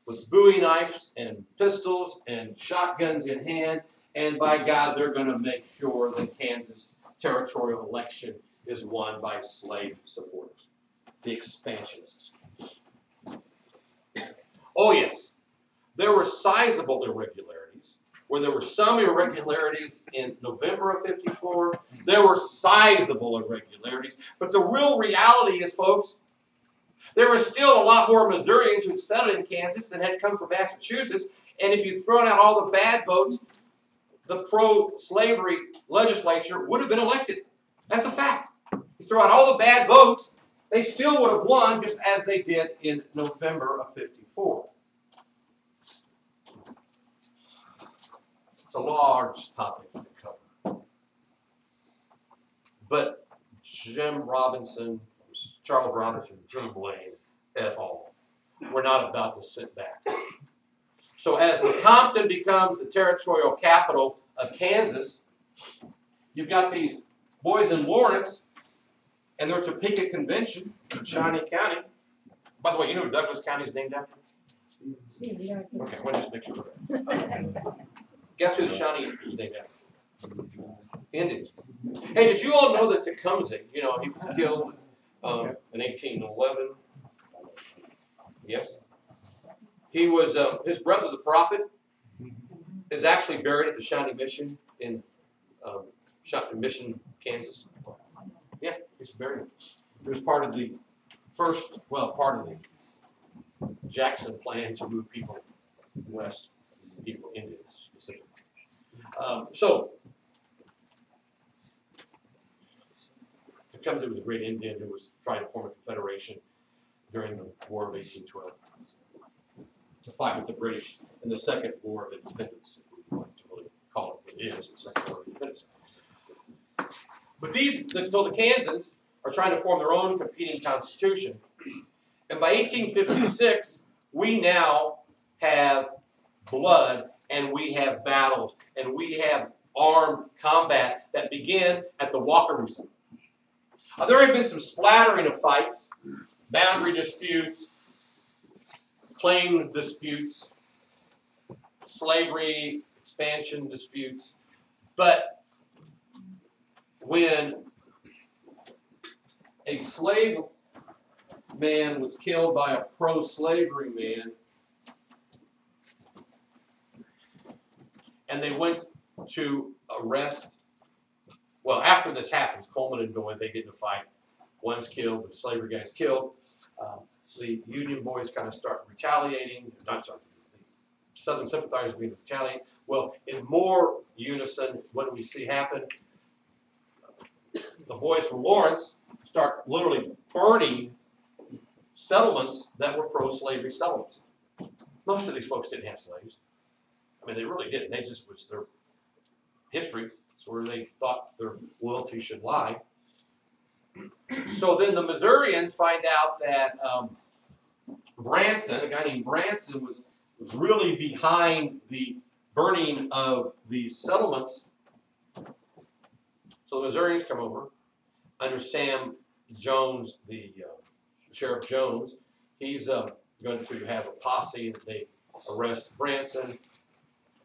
with Bowie knives and pistols and shotguns in hand, and by God, they're going to make sure the Kansas territorial election is won by slave supporters, the expansionists. Oh yes, there were sizable irregularities. Where there were some irregularities in November of '54, there were sizable irregularities. But the real reality is, folks, there were still a lot more Missourians who had settled in Kansas than had come from Massachusetts. And if you'd thrown out all the bad votes, the pro-slavery legislature would have been elected. That's a fact. You throw out all the bad votes, they still would have won just as they did in November of '54. It's a large topic to cover. But Charles Robinson, Jim Blaine, at all. We're not about to sit back. So as Lecompton becomes the territorial capital of Kansas, you've got these boys in Lawrence and their Topeka Convention in Shawnee County. By the way, you know what Douglas County is named after? Okay, well, just make sure. Guess who the Shawnee is named after? Indians. Hey, did you all know that Tecumseh, you know, he was killed in 1811? Yes. He was, his brother, the prophet, is actually buried at the Shawnee Mission in Mission, Kansas. Yeah, he's buried. He was part of the first, well, part of the Jackson plan to move people west, people Indians specifically. So, Tecumseh was a great Indian who was trying to form a confederation during the War of 1812 to fight with the British in the Second War of Independence, if we like to really call it what it is, the Second War of Independence. But so the Kansans are trying to form their own competing constitution. And by 1856, we now have blood, and we have battles, and we have armed combat that began at the Wakarusa. There have been some splattering of fights, boundary disputes, claim disputes, slavery expansion disputes, but when a slave man was killed by a pro-slavery man, and they went to arrest, well, after this happens, Coleman and Doyle, they get in a fight. One's killed, the slavery guy's killed. The Union boys kind of start retaliating. Not sorry, the Southern sympathizers begin to retaliate. Well, in more unison, what do we see happen? The boys from Lawrence start literally burning settlements that were pro-slavery settlements. Most of these folks didn't have slaves. I mean, they really didn't. They just was their history. It's where they thought their loyalty should lie. So then the Missourians find out that Bronson, a guy named Bronson, was really behind the burning of these settlements. So the Missourians come over under Sam Jones, the Sheriff Jones. He's going to have a posse, and they arrest Bronson.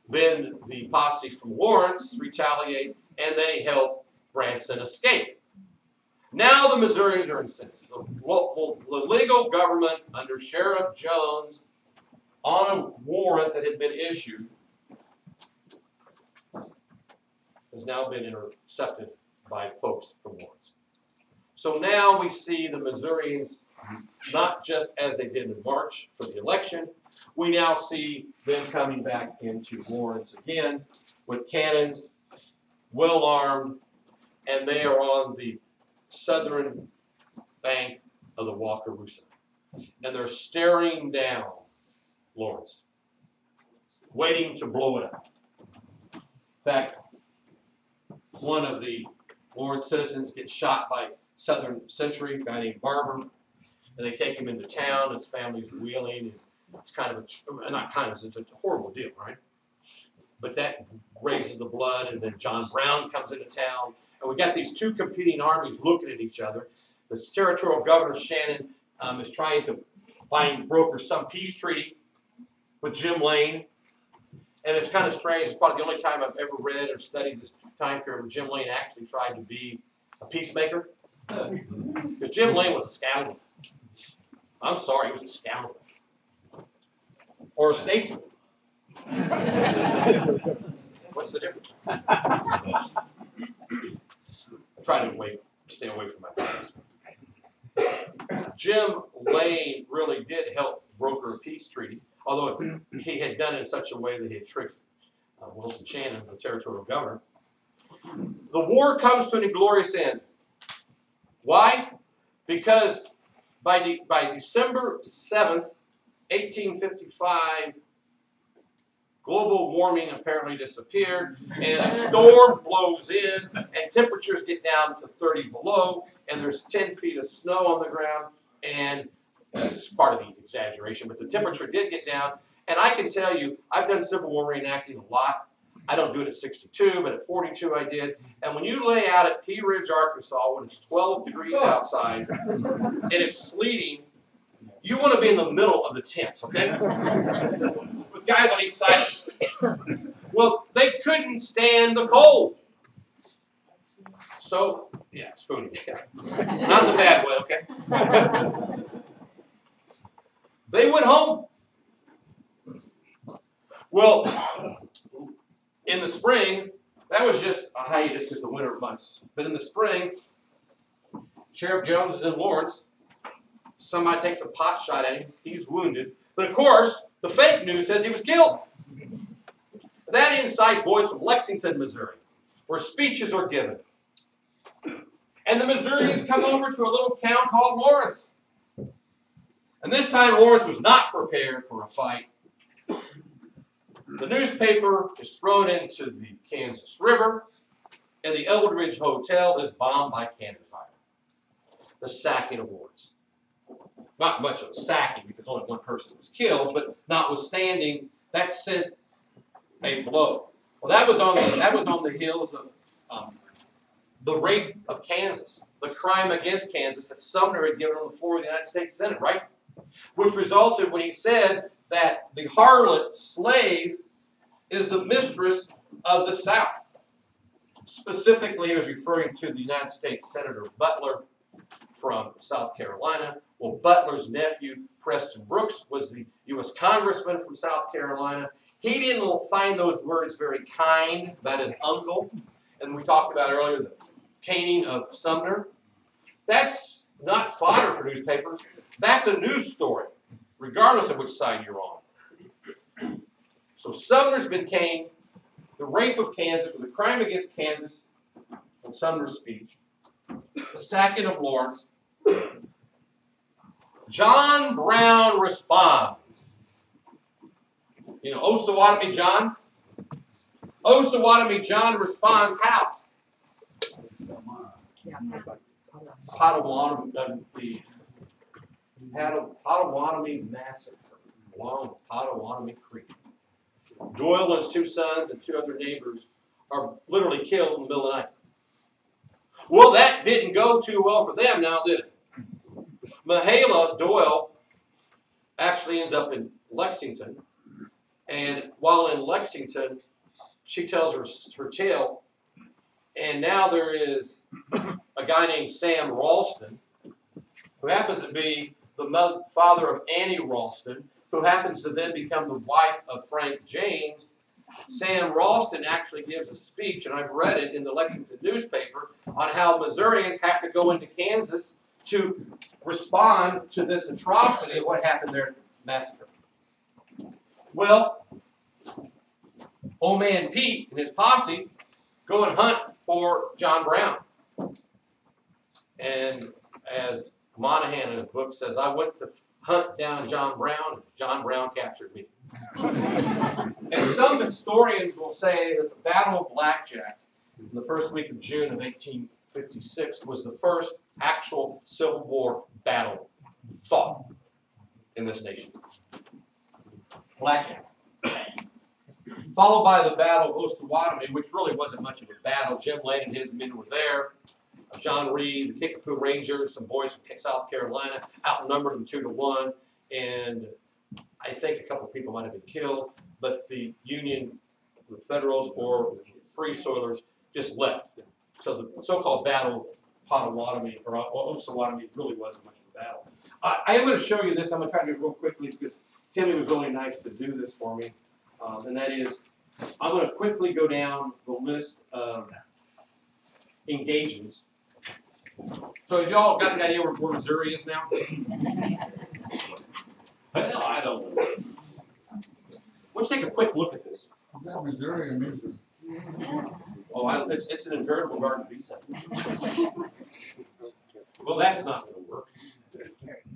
Then the posse from Lawrence retaliate, and they help Bronson escape. Now the Missourians are incensed. The legal government under Sheriff Jones, on a warrant that had been issued, has now been intercepted by folks from Lawrence. So now we see the Missourians, not just as they did in March for the election, we now see them coming back into Lawrence again with cannons, well armed, and they are on the southern bank of the Wakarusa. And they're staring down Lawrence, waiting to blow it up. In fact, one of the Lawrence citizens gets shot by Southern Sentry, a guy named Barber, and they take him into town. His family's wheeling. It's kind of it's a horrible deal, right? But that raises the blood, and then John Brown comes into town, and we got these two competing armies looking at each other. The Territorial Governor Shannon is trying to broker some peace treaty with Jim Lane, and it's kind of strange. It's probably the only time I've ever read or studied this time period where Jim Lane actually tried to be a peacemaker, because Jim Lane was a scoundrel. I'm sorry, he was a scoundrel. Or a statesman. What's the difference? I try to stay away from my past. Jim Lane really did help broker a peace treaty, although he had done it in such a way that he had tricked Wilson Shannon, the territorial governor. The war comes to an inglorious end. Why? Because by December 7th, 1855, global warming apparently disappeared, and a storm blows in, and temperatures get down to 30 below, and there's 10 feet of snow on the ground, and This is part of the exaggeration, but the temperature did get down. And I can tell you, I've done Civil War reenacting a lot. I don't do it at 62, but at 42 I did. And when you lay out at Tea Ridge, Arkansas, when it's 12 degrees outside and it's sleeting, you want to be in the middle of the tents, okay? With guys on each side. Well, they couldn't stand the cold. So, yeah, spooning. Yeah. Not in a bad way, okay? They went home. Well, in the spring, that was just a hiatus because the winter months. But in the spring, Sheriff Jones is in Lawrence. Somebody takes a pot shot at him. He's wounded. But of course, the fake news says he was killed. That incites boys from Lexington, Missouri, where speeches are given. And the Missourians come over to a little town called Lawrence. And this time Lawrence was not prepared for a fight. The newspaper is thrown into the Kansas River, and the Eldridge Hotel is bombed by cannon fire. The sacking of Lawrence. Not much of a sacking because only one person was killed, but notwithstanding, that sent a blow. Well, that was on the heels of the rape of Kansas, the crime against Kansas that Sumner had given on the floor of the United States Senate, right? Which resulted when he said that the harlot slave is the mistress of the South. Specifically, he was referring to the United States Senator Butler from South Carolina. Well, Butler's nephew, Preston Brooks, was the U.S. Congressman from South Carolina. He didn't find those words very kind about his uncle. And we talked about earlier the caning of Sumner. That's not fodder for newspapers. That's a news story, regardless of which side you're on. So Sumner's been caned. The rape of Kansas was a crime against Kansas in Sumner's speech. The sacking of Lawrence. John Brown responds. You know, Osawatomie John? Osawatomie John responds how? Potawatomi Massacre along the Potawatomi Creek. Doyle and his two sons and two other neighbors are literally killed in the middle of the night. Well, that didn't go too well for them now, did it? Mahala Doyle actually ends up in Lexington. And while in Lexington, she tells her tale. And now there is a guy named Sam Ralston, who happens to be the father of Annie Ralston, who happens to then become the wife of Frank James. Sam Ralston actually gives a speech, and I've read it in the Lexington newspaper, on how Missourians have to go into Kansas to respond to this atrocity of what happened there at the massacre. Well, old man Pete and his posse go and hunt for John Brown. And as Monahan in his book says, I went to hunt down John Brown, and John Brown captured me. And some historians will say that the Battle of Blackjack in the first week of June of 1856 was the first actual Civil War battle fought in this nation. Blackjack. Followed by the Battle of Osawatomie, which really wasn't much of a battle. Jim Lane and his men were there. John Reed, the Kickapoo Rangers, some boys from South Carolina, outnumbered them 2-1. And I think a couple of people might have been killed, but the Union, the Federals, or Free Soilers just left. So the so-called Battle of Potawatomi, or Osawatomie, really wasn't much of a battle. I am going to show you this. I'm going to try to do it real quickly because Timmy was really nice to do this for me. And that is, I'm going to quickly go down the list of engagements. So have y'all got the idea where Missouri is now? Well, I don't know. Let's take a quick look at this. Is that Missouri or Missouri? Oh, it's an invertible garden visa. Well, that's not going to work.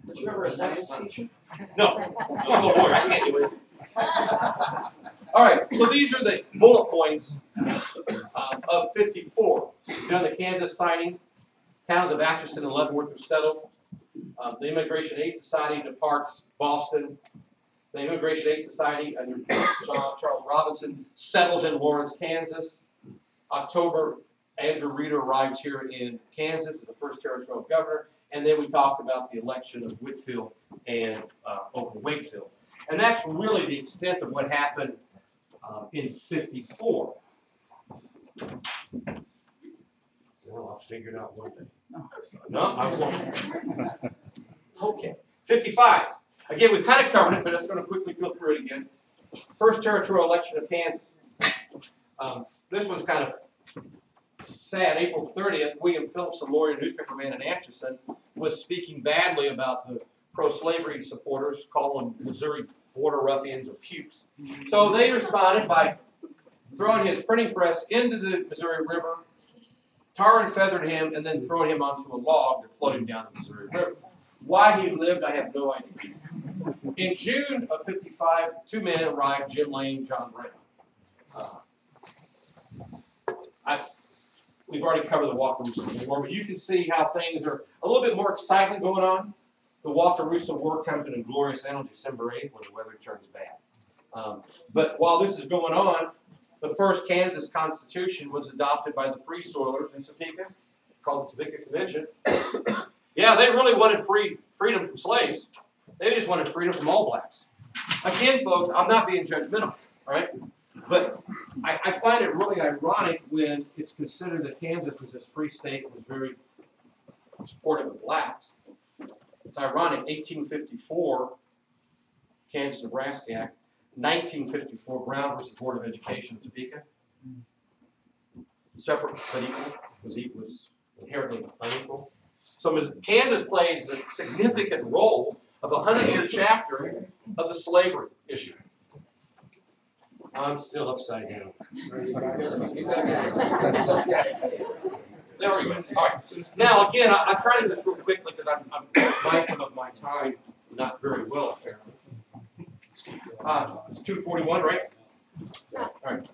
But you ever a science teacher? No, I'm a lawyer. I can't do it. All right, so these are the bullet points of 54. During the Kansas signing, towns of Atchison and Leavenworth were settled. The Immigration Aid Society departs Boston. The Immigration Aid Society under Charles Robinson settles in Lawrence, Kansas. October, Andrew Reeder arrived here in Kansas as the first territorial governor. And then we talked about the election of Whitfield and over Wakefield. And that's really the extent of what happened in 54. Well, I'll figure it out one day. No, I won't. Okay. 55. Again, we've kind of covered it, but I'm going to quickly go through it again. First territorial election of Kansas. This one's kind of sad. April 30th, William Phillips, a lawyer, newspaperman in Atchison, was speaking badly about the pro-slavery supporters, calling them Missouri border ruffians or pukes. So they responded by throwing his printing press into the Missouri River, tar and feathered him, and then throwing him onto a log to float him down the Missouri River. Why he lived, I have no idea. In June of 55, two men arrived, Jim Lane, John Brown. We've already covered the Wakarusa War, but you can see how things are a little bit more excitement going on. The Wakarusa War comes to an inglorious end on December 8th when the weather turns bad. But while this is going on, the first Kansas Constitution was adopted by the Free Soilers in Topeka, called the Topeka Convention. Yeah, they really wanted freedom from slaves. They just wanted freedom from All Blacks. Again, folks, I'm not being judgmental, all right? But I find it really ironic when it's considered that Kansas was this free state and was very supportive of blacks. It's ironic, 1854, KansasNebraska Act, 1954, Brown versus Board of Education of Topeka. Separate but equal, was inherently unequal. So Kansas plays a significant role of the 100-year chapter of the slavery issue. I'm still upside down. There we go. All right. Now, again, I'm trying to do this real quickly because I'm mindful of my time not very well, apparently. It's 2:41, right? All right.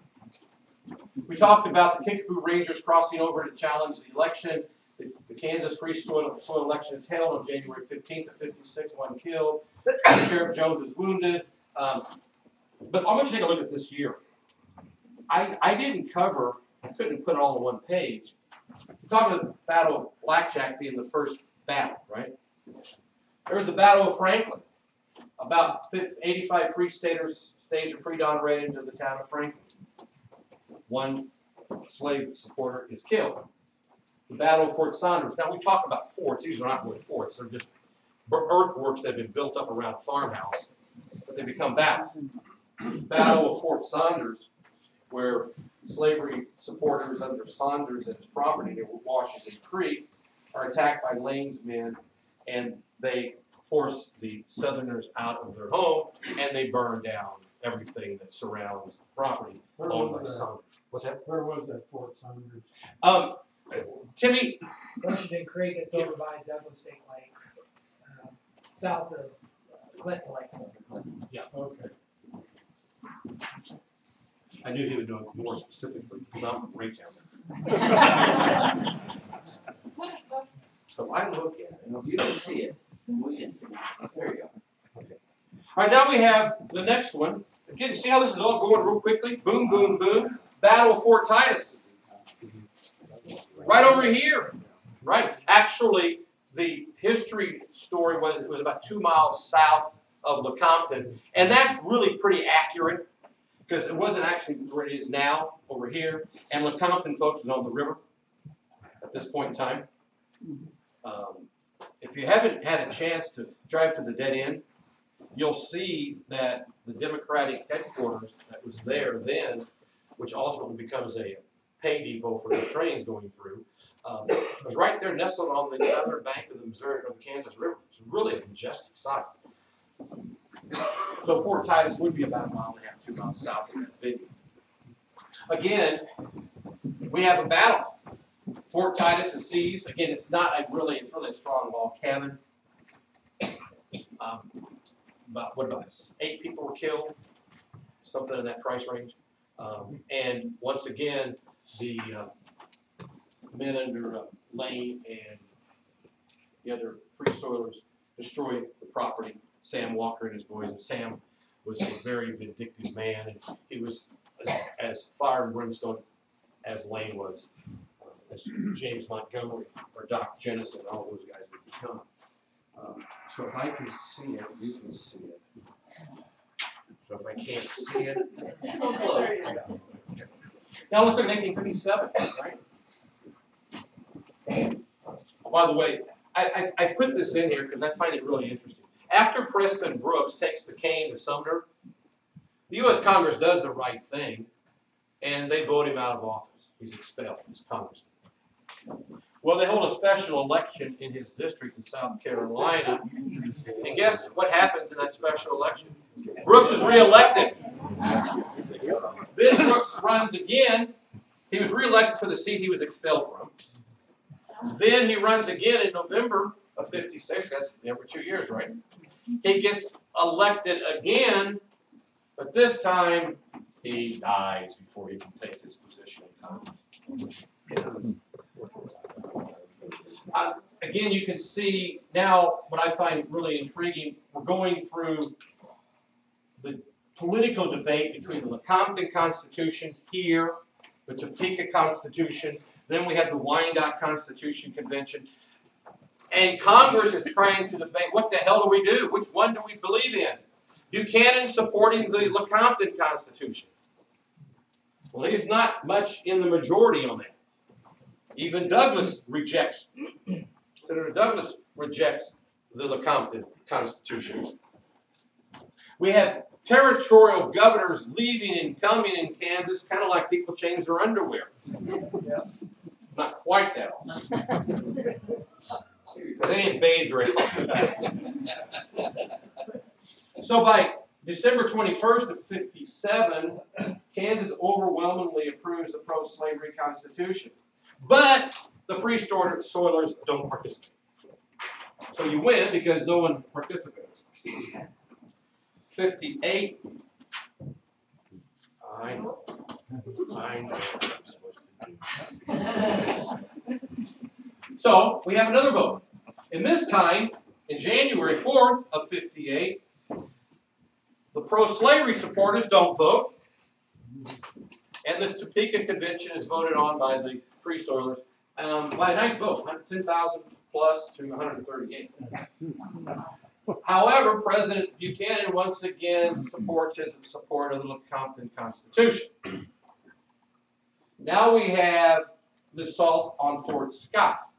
We talked about the Kickapoo Rangers crossing over to challenge the election. The Kansas Free Soil election is held on January 15th of 56, one killed. Sheriff Jones is wounded. But I want you to take a look at this year. I didn't cover, I couldn't put it all on one page. We're talking about the Battle of Blackjack being the first battle, right? There was the Battle of Franklin. About 85 Free Staters staged a pre-dawn raid into the town of Franklin. One slave supporter is killed. The Battle of Fort Saunders. Now we talk about forts. These are not really forts. They're just earthworks that have been built up around a farmhouse, but they become battles. Battle of Fort Saunders, where slavery supporters under Saunders and his property near Washington Creek are attacked by Lane's men, and they force the Southerners out of their home, and they burn down everything that surrounds the property owned by Saunders. What's that? Where was that Fort Saunders? Timmy. Washington Creek, it's over by Douglas State Lake, south of Clinton Lake. Yeah. Okay. I knew he would know it more specifically because I'm from Raytown. So I look at it. No, you can see it. We can see it. There you go. Okay. All right, now we have the next one. Again, see how this is all going real quickly? Boom, boom, boom. Battle of Fort Titus. Right over here. Right. Actually, the history story was it was about 2 miles south of Lecompton, and that's really pretty accurate because it wasn't actually where it is now over here. And Lecompton, folks, is on the river at this point in time. If you haven't had a chance to drive to the dead end, you'll see that the Democratic headquarters that was there then, which ultimately becomes a pay depot for the trains going through, was right there nestled on the southern bank of the Missouri or the Kansas River. It's really a majestic sight. So Fort Titus would be about 1.5 miles, 2 miles south of that venue. Again, we have a battle. Fort Titus is seized. Again, it's really a strong log cabin. About 8 people were killed, something in that price range. And once again, the men under Lane and the other free soilers destroyed the property. Sam Walker and his boys. And Sam was a very vindictive man, and he was as fire and brimstone as Lane was, as James Montgomery or Doc Jennison, all those guys would become. So if I can see it, you can see it. So if I can't see it, it's a little close. Now let's look at 1857, right? Oh, by the way, I put this in here because I find it really interesting. After Preston Brooks takes the cane to Sumner, the U.S. Congress does the right thing, and they vote him out of office. He's expelled as congressman. Well, they hold a special election in his district in South Carolina, and guess what happens in that special election? Brooks is reelected. Then Brooks runs again. He was reelected for the seat he was expelled from. Then he runs again in November of 56. That's every 2 years, right? He gets elected again, but this time he dies before he can take his position in Congress. Again, you can see now what I find really intriguing. We're going through the political debate between the Lecompton Constitution here, the Topeka Constitution, then we have the Wyandotte Constitution Convention, and Congress is trying to debate, what the hell do we do? Which one do we believe in? Buchanan supporting the Lecompton Constitution. Well, he's not much in the majority on that. Even Douglas rejects, Senator Douglas rejects the Lecompton Constitution. We have territorial governors leaving and coming in Kansas, kind of like people change their underwear. Not quite that often. They didn't bathe very often. So by December 21st of 57, Kansas overwhelmingly approves the pro-slavery Constitution. But the free soilers don't participate. So you win because no one participates. 58. I know what I'm supposed to do. So we have another vote. And this time, in January 4th of 58, the pro-slavery supporters don't vote. And the Topeka Convention is voted on by the free soilers by a nice vote, 10,000 plus to 138. However, President Buchanan once again supports his support of the Lecompton Constitution. Now we have the assault on Fort Scott.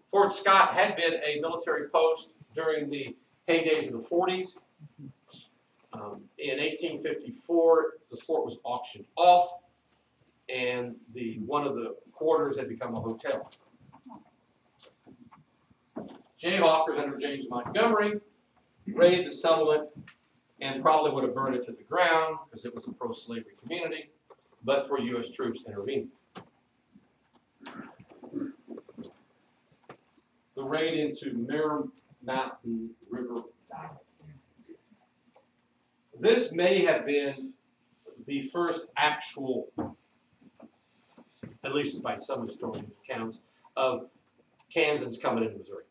Fort Scott had been a military post during the heydays of the 40s. In 1854, the fort was auctioned off, and one of the quarters had become a hotel. Jayhawkers under James Montgomery raided the settlement and probably would have burned it to the ground because it was a pro-slavery community, but for U.S. troops intervening. The raid into Mirror Mountain River Valley. This may have been the first actual, at least by some historians' accounts, of Kansans coming into Missouri.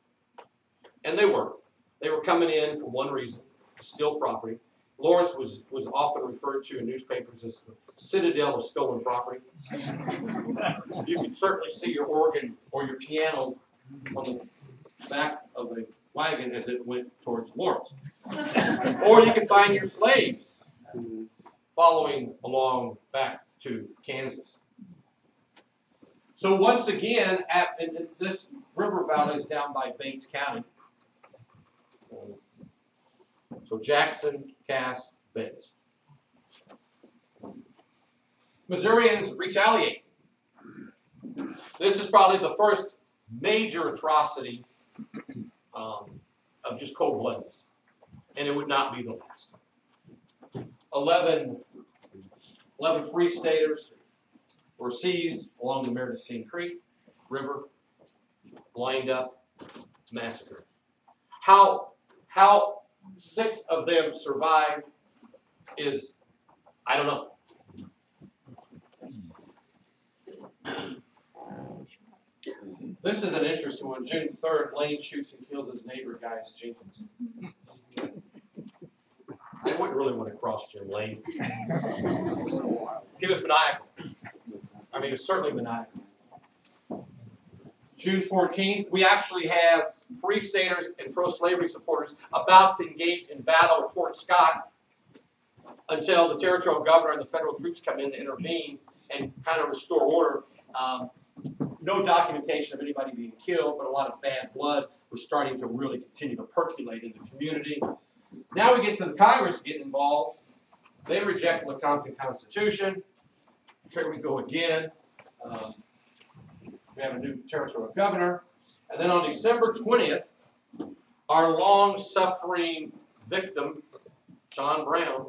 And they were. They were coming in for one reason, steal property. Lawrence was often referred to in newspapers as the citadel of stolen property. You can certainly see your organ or your piano on the back of the wagon as it went towards Lawrence. Or you can find your slaves following along back to Kansas. So once again, and this river valley is down by Bates County. So Jackson, Cass, Bates. Missourians retaliate. This is probably the first major atrocity of just cold-bloodedness, and it would not be the last. 11 free staters were seized along the Meredith Creek River, lined up, massacred. How 6 of them survived is, I don't know. This is an interesting one. June 3rd, Lane shoots and kills his neighbor, Gaius Jenkins. I wouldn't really want to cross Jim Lane. He was maniacal. I mean, he was certainly maniacal. June 14th, we actually have Free Staters and pro-slavery supporters about to engage in battle at Fort Scott until the territorial governor and the federal troops come in to intervene and kind of restore order. No documentation of anybody being killed, but a lot of bad blood was starting to really continue to percolate in the community. Now we get to the Congress getting involved. They reject the Lecompton Constitution. Here we go again. We have a new territorial governor. And then on December 20th, our long-suffering victim, John Brown,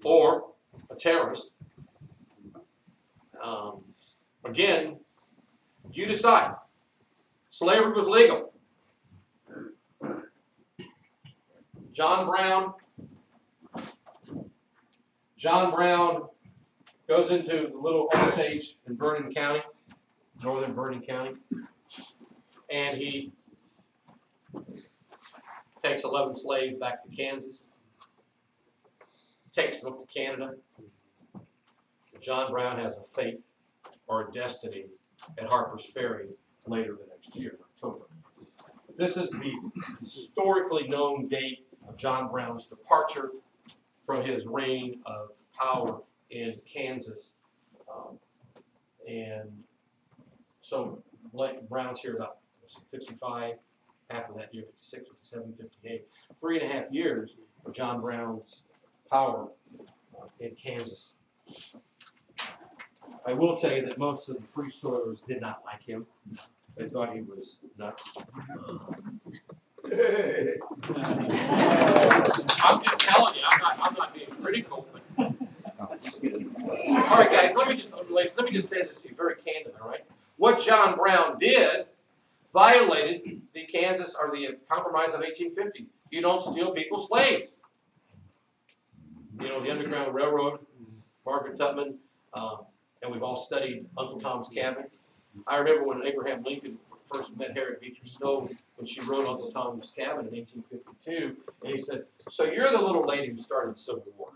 or a terrorist, again, you decide. Slavery was legal. John Brown goes into the little Osage in Vernon County, northern Vernon County, and he takes 11 slaves back to Kansas, takes them to Canada. John Brown has a fate or a destiny at Harper's Ferry later the next year, October. This is the historically known date of John Brown's departure from his reign of power in Kansas. And so Brown's here about 55, half of that year, 56, 57, 58. 3.5 years of John Brown's power in Kansas. I will tell you that most of the free soilers did not like him. They thought he was nuts. I'm just telling you, I'm not being critical. But... All right, guys, let me just say this to you very candidly, all right? What John Brown did violated the Kansas or the Compromise of 1850. You don't steal people's slaves. You know, the Underground Railroad, Margaret Tubman, and we've all studied Uncle Tom's Cabin. I remember when Abraham Lincoln first met Harriet Beecher Stowe when she wrote Uncle Tom's Cabin in 1852, and he said, "So you're the little lady who started the Civil War."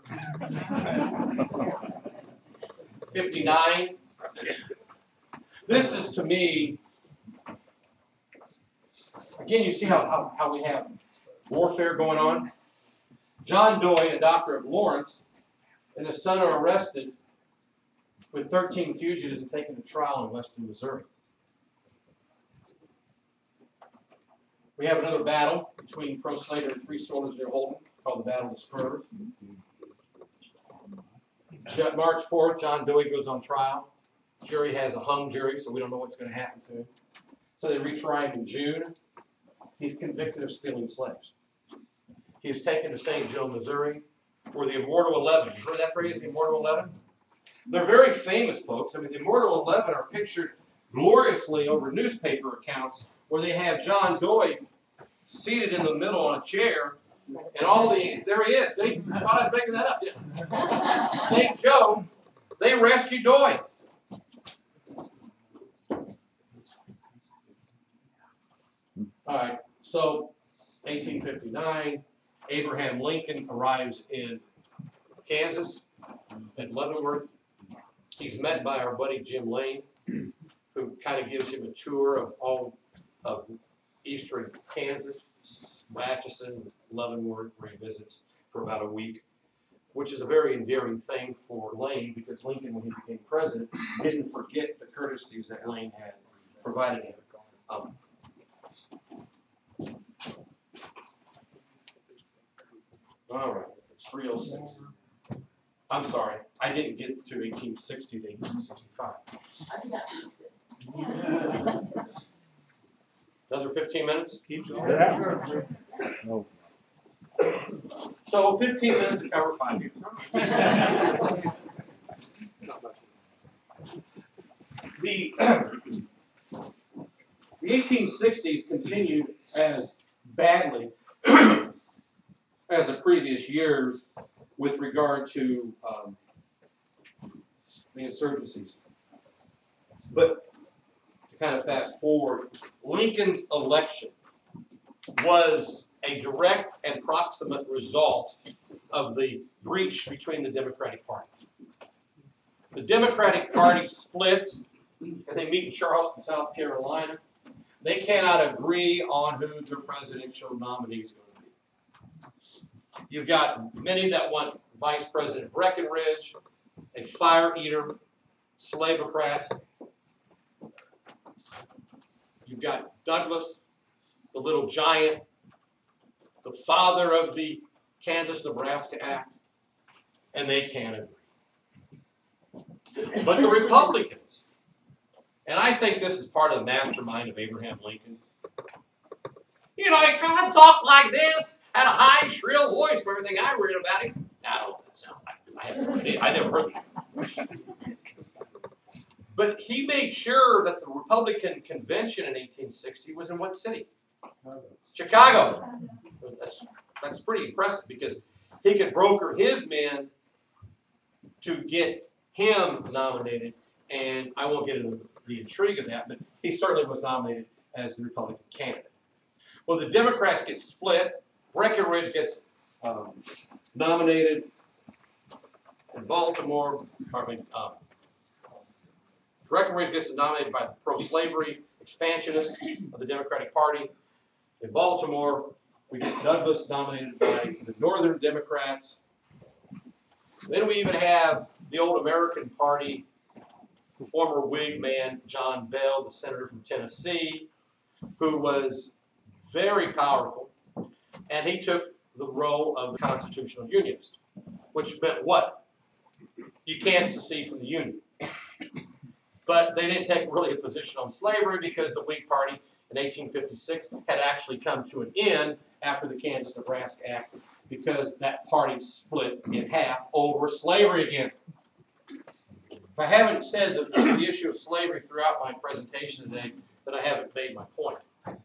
59. This is, to me, again, you see how we have warfare going on. John Doy, a doctor of Lawrence, and his son are arrested with 13 fugitives and taken to trial in western Missouri. We have another battle between pro-slavery and free soilers near Holden, called the Battle of the Spurs. March 4th, John Dewey goes on trial. Jury has a hung jury, so we don't know what's going to happen to him. So they retry him in June. He's convicted of stealing slaves. He is taken to St. Joe, Missouri, for the Immortal 11. You heard that phrase, the Immortal 11? They're very famous, folks. I mean, the Immortal 11 are pictured gloriously over newspaper accounts where they have John Doy seated in the middle on a chair, and there he is. See? I thought I was making that up. Yeah. St. Joe, they rescued Doy. All right, so 1859, Abraham Lincoln arrives in Kansas at Leavenworth. He's met by our buddy Jim Lane, who kind of gives him a tour of all of eastern Kansas, Atchison, Leavenworth, where he visits for about a week, which is a very endearing thing for Lane because Lincoln, when he became president, didn't forget the courtesies that Lane had provided him. All right, it's 3:06. I'm sorry, I didn't get to 1860 to 1865. Another 15 minutes? Keep going. So 15 minutes to cover 5 years. The 1860s continued as badly as the previous years with regard to the insurgencies. But to kind of fast forward, Lincoln's election was a direct and proximate result of the breach between the Democratic parties. The Democratic Party splits, and they meet in Charleston, South Carolina. They cannot agree on who their presidential nominee is going to be. You've got many that want Vice President Breckinridge, a fire eater, slavocrat. You've got Douglas, the little giant, the father of the KansasNebraska Act, and they can't agree. But the Republicans, and I think this is part of the mastermind of Abraham Lincoln. You know, he kind of talked like this, had a high, shrill voice for everything I read about him. I don't know what that sounds like. I have no idea. I never heard that. But he made sure that the Republican convention in 1860 was in what city? Chicago. That's pretty impressive because he could broker his men to get him nominated, and I won't get into the intrigue of that, but he certainly was nominated as the Republican candidate. Well, the Democrats get split. Breckinridge gets nominated in Baltimore. Breckinridge gets nominated by the pro-slavery expansionists of the Democratic Party. In Baltimore, we get Douglas nominated by the Northern Democrats. Then we even have the old American Party, former Whig man John Bell, the senator from Tennessee, who was very powerful, and he took the role of the constitutional unionist, which meant what? You can't secede from the Union. But they didn't take really a position on slavery because the Whig Party in 1856 had actually come to an end after the KansasNebraska Act because that party split in half over slavery again. If I haven't said the issue of slavery throughout my presentation today, then I haven't made my point. And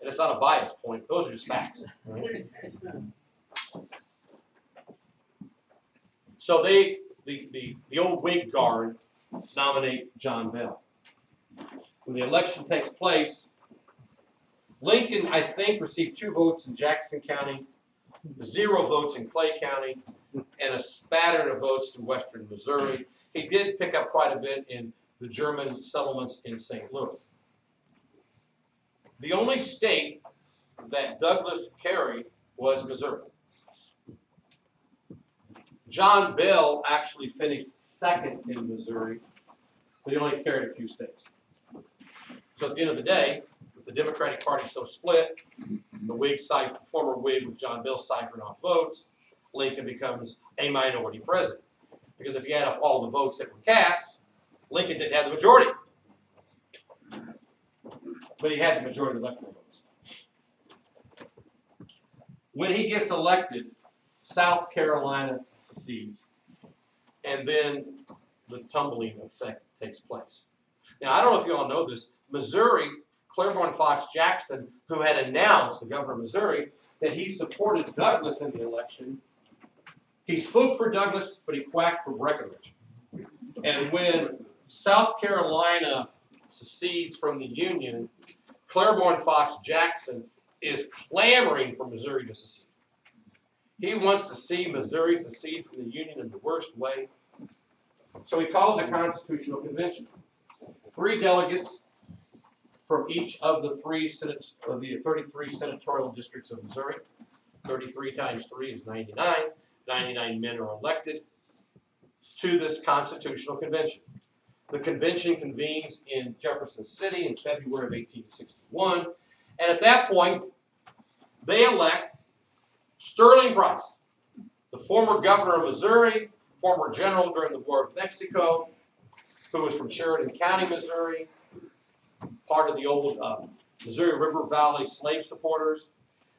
it's not a biased point. Those are just facts. Right? So the old Whig guard nominate John Bell. When the election takes place, Lincoln, I think, received 2 votes in Jackson County, 0 votes in Clay County, and a spattern of votes through western Missouri. He did pick up quite a bit in the German settlements in St. Louis. The only state that Douglas carried was Missouri. John Bell actually finished second in Missouri, but he only carried a few states. So at the end of the day, with the Democratic Party so split, the Whig side, former Whig with John Bell ciphering off votes, Lincoln becomes a minority president. Because if you add up all the votes that were cast, Lincoln didn't have the majority. But he had the majority of the electoral votes. When he gets elected, South Carolina secedes. And then the tumbling effect takes place. Now, I don't know if you all know this. Missouri, Claiborne Fox Jackson, who had announced, the governor of Missouri, that he supported Douglas in the election, he spoke for Douglas, but he quacked for Breckinridge. And when South Carolina secedes from the Union, Claiborne Fox Jackson is clamoring for Missouri to secede. He wants to see Missouri secede from the Union in the worst way. So he calls a constitutional convention. 3 delegates from each of the 33 senatorial districts of Missouri. 33 times 3 is 99. 99 men are elected to this constitutional convention. The convention convenes in Jefferson City in February of 1861. And at that point, they elect Sterling Price, the former governor of Missouri, former general during the War of Mexico, who was from Sheridan County, Missouri, part of the old Missouri River Valley slave supporters.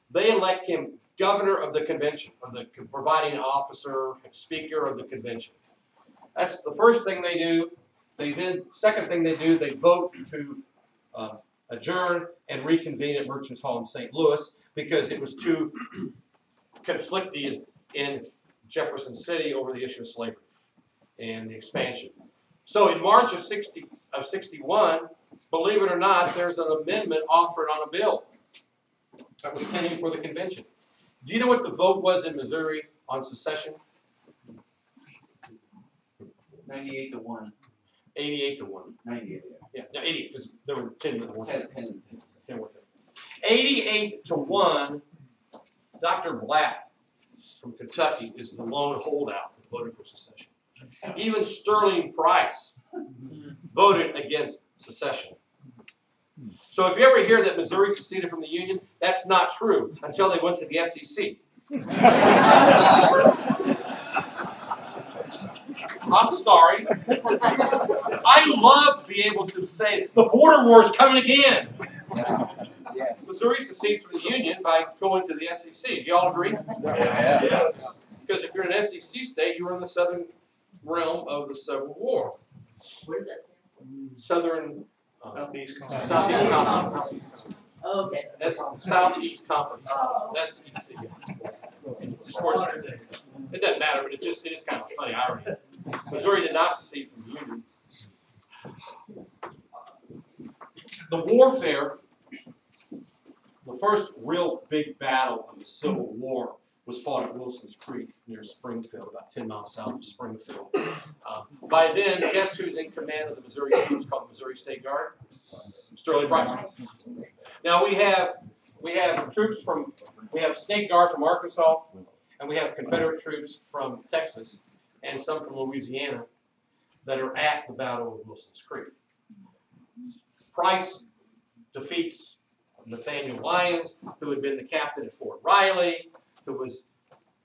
They elect him governor of the convention, or the providing officer, speaker of the convention. That's the first thing they do. Second thing they do, they vote to adjourn and reconvene at Merchants Hall in St. Louis because it was too conflicted in Jefferson City over the issue of slavery and the expansion. So in March of 61, believe it or not, there's an amendment offered on a bill that was pending for the convention. Do you know what the vote was in Missouri on secession? 98-1. 88-1. 98. Yeah, no, 80, because there were 10 that were 10. 10 were 88-1. Dr. Black from Kentucky is the lone holdout that voted for secession. Even Sterling Price voted against secession. So if you ever hear that Missouri seceded from the Union, that's not true until they went to the SEC. I'm sorry. I love being able to say the border war is coming again. Yes. Missouri secedes from the Union by going to the SEC. Do you all agree? Yes. Because if you're an SEC state, you're in the southern realm of the Civil War. Where does that stand? Southern. Southeast Southeast Conference. Oh, okay. That's Southeast Conference. SEC. Sports. It doesn't matter, but it is kind of funny irony. Missouri did not secede from the Union. The warfare, the first real big battle of the Civil War was fought at Wilson's Creek near Springfield, about 10 miles south of Springfield. By then, guess who's in command of the Missouri troops called the Missouri State Guard? Sterling Price. Now we have troops from, we have State Guard from Arkansas, and we have Confederate troops from Texas, and some from Louisiana that are at the Battle of Wilson's Creek. Price defeats Nathaniel Lyons, who had been the captain at Fort Riley,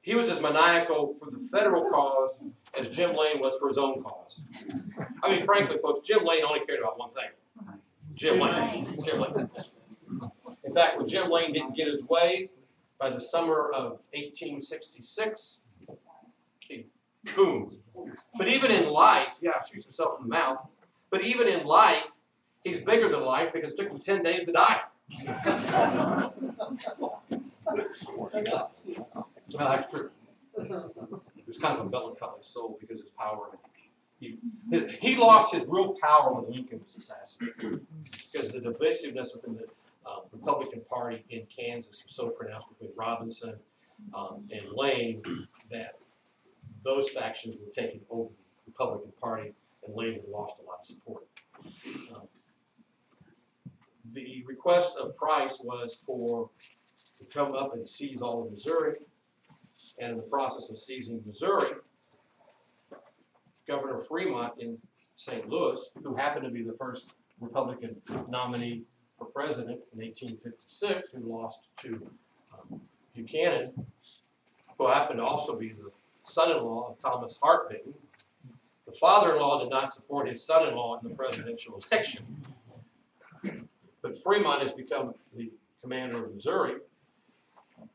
he was as maniacal for the federal cause as Jim Lane was for his own cause. I mean, frankly, folks, Jim Lane only cared about one thing. Jim Lane. In fact, when Jim Lane didn't get his way, by the summer of 1866, boom. But even in life, shoots himself in the mouth. But even in life, he's bigger than life because it took him 10 days to die. Well, that's true. He was kind of a melancholy soul because his power. He lost his real power when Lincoln was assassinated because the divisiveness within the Republican Party in Kansas was so pronounced between Robinson and Lane that those factions were taking over the Republican Party, and Lane had lost a lot of support. The request of Price was to come up and seize all of Missouri, and in the process of seizing Missouri, Governor Fremont in St. Louis, who happened to be the first Republican nominee for president in 1856, who lost to Buchanan, who happened to also be the son-in-law of Thomas Hart Benton. The father-in-law did not support his son-in-law in the presidential election. But Fremont has become the commander of Missouri,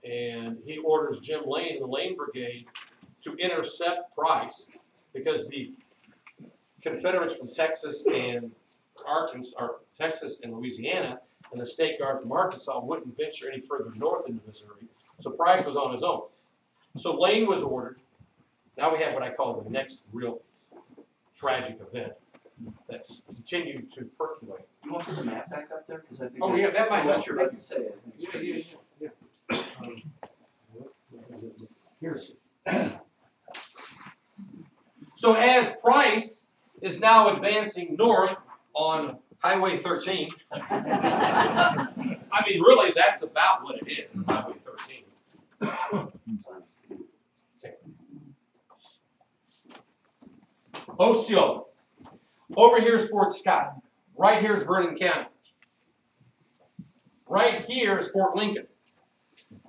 and he orders Jim Lane and the Lane Brigade to intercept Price because the Confederates from Texas and Arkansas, or Texas and Louisiana, and the State Guard from Arkansas wouldn't venture any further north into Missouri. So Price was on his own. So Lane was ordered. Now we have what I call the next real tragic event that continued to percolate. Do you want to put the map back up there? Because I think That might I'm help. not sure if I can say it. Yeah. Here. So as Price is now advancing north on Highway 13, I mean, really, that's about what it is, Highway 13. Okay. Osceola. Over here is Fort Scott. Right here is Vernon County. Right here is Fort Lincoln.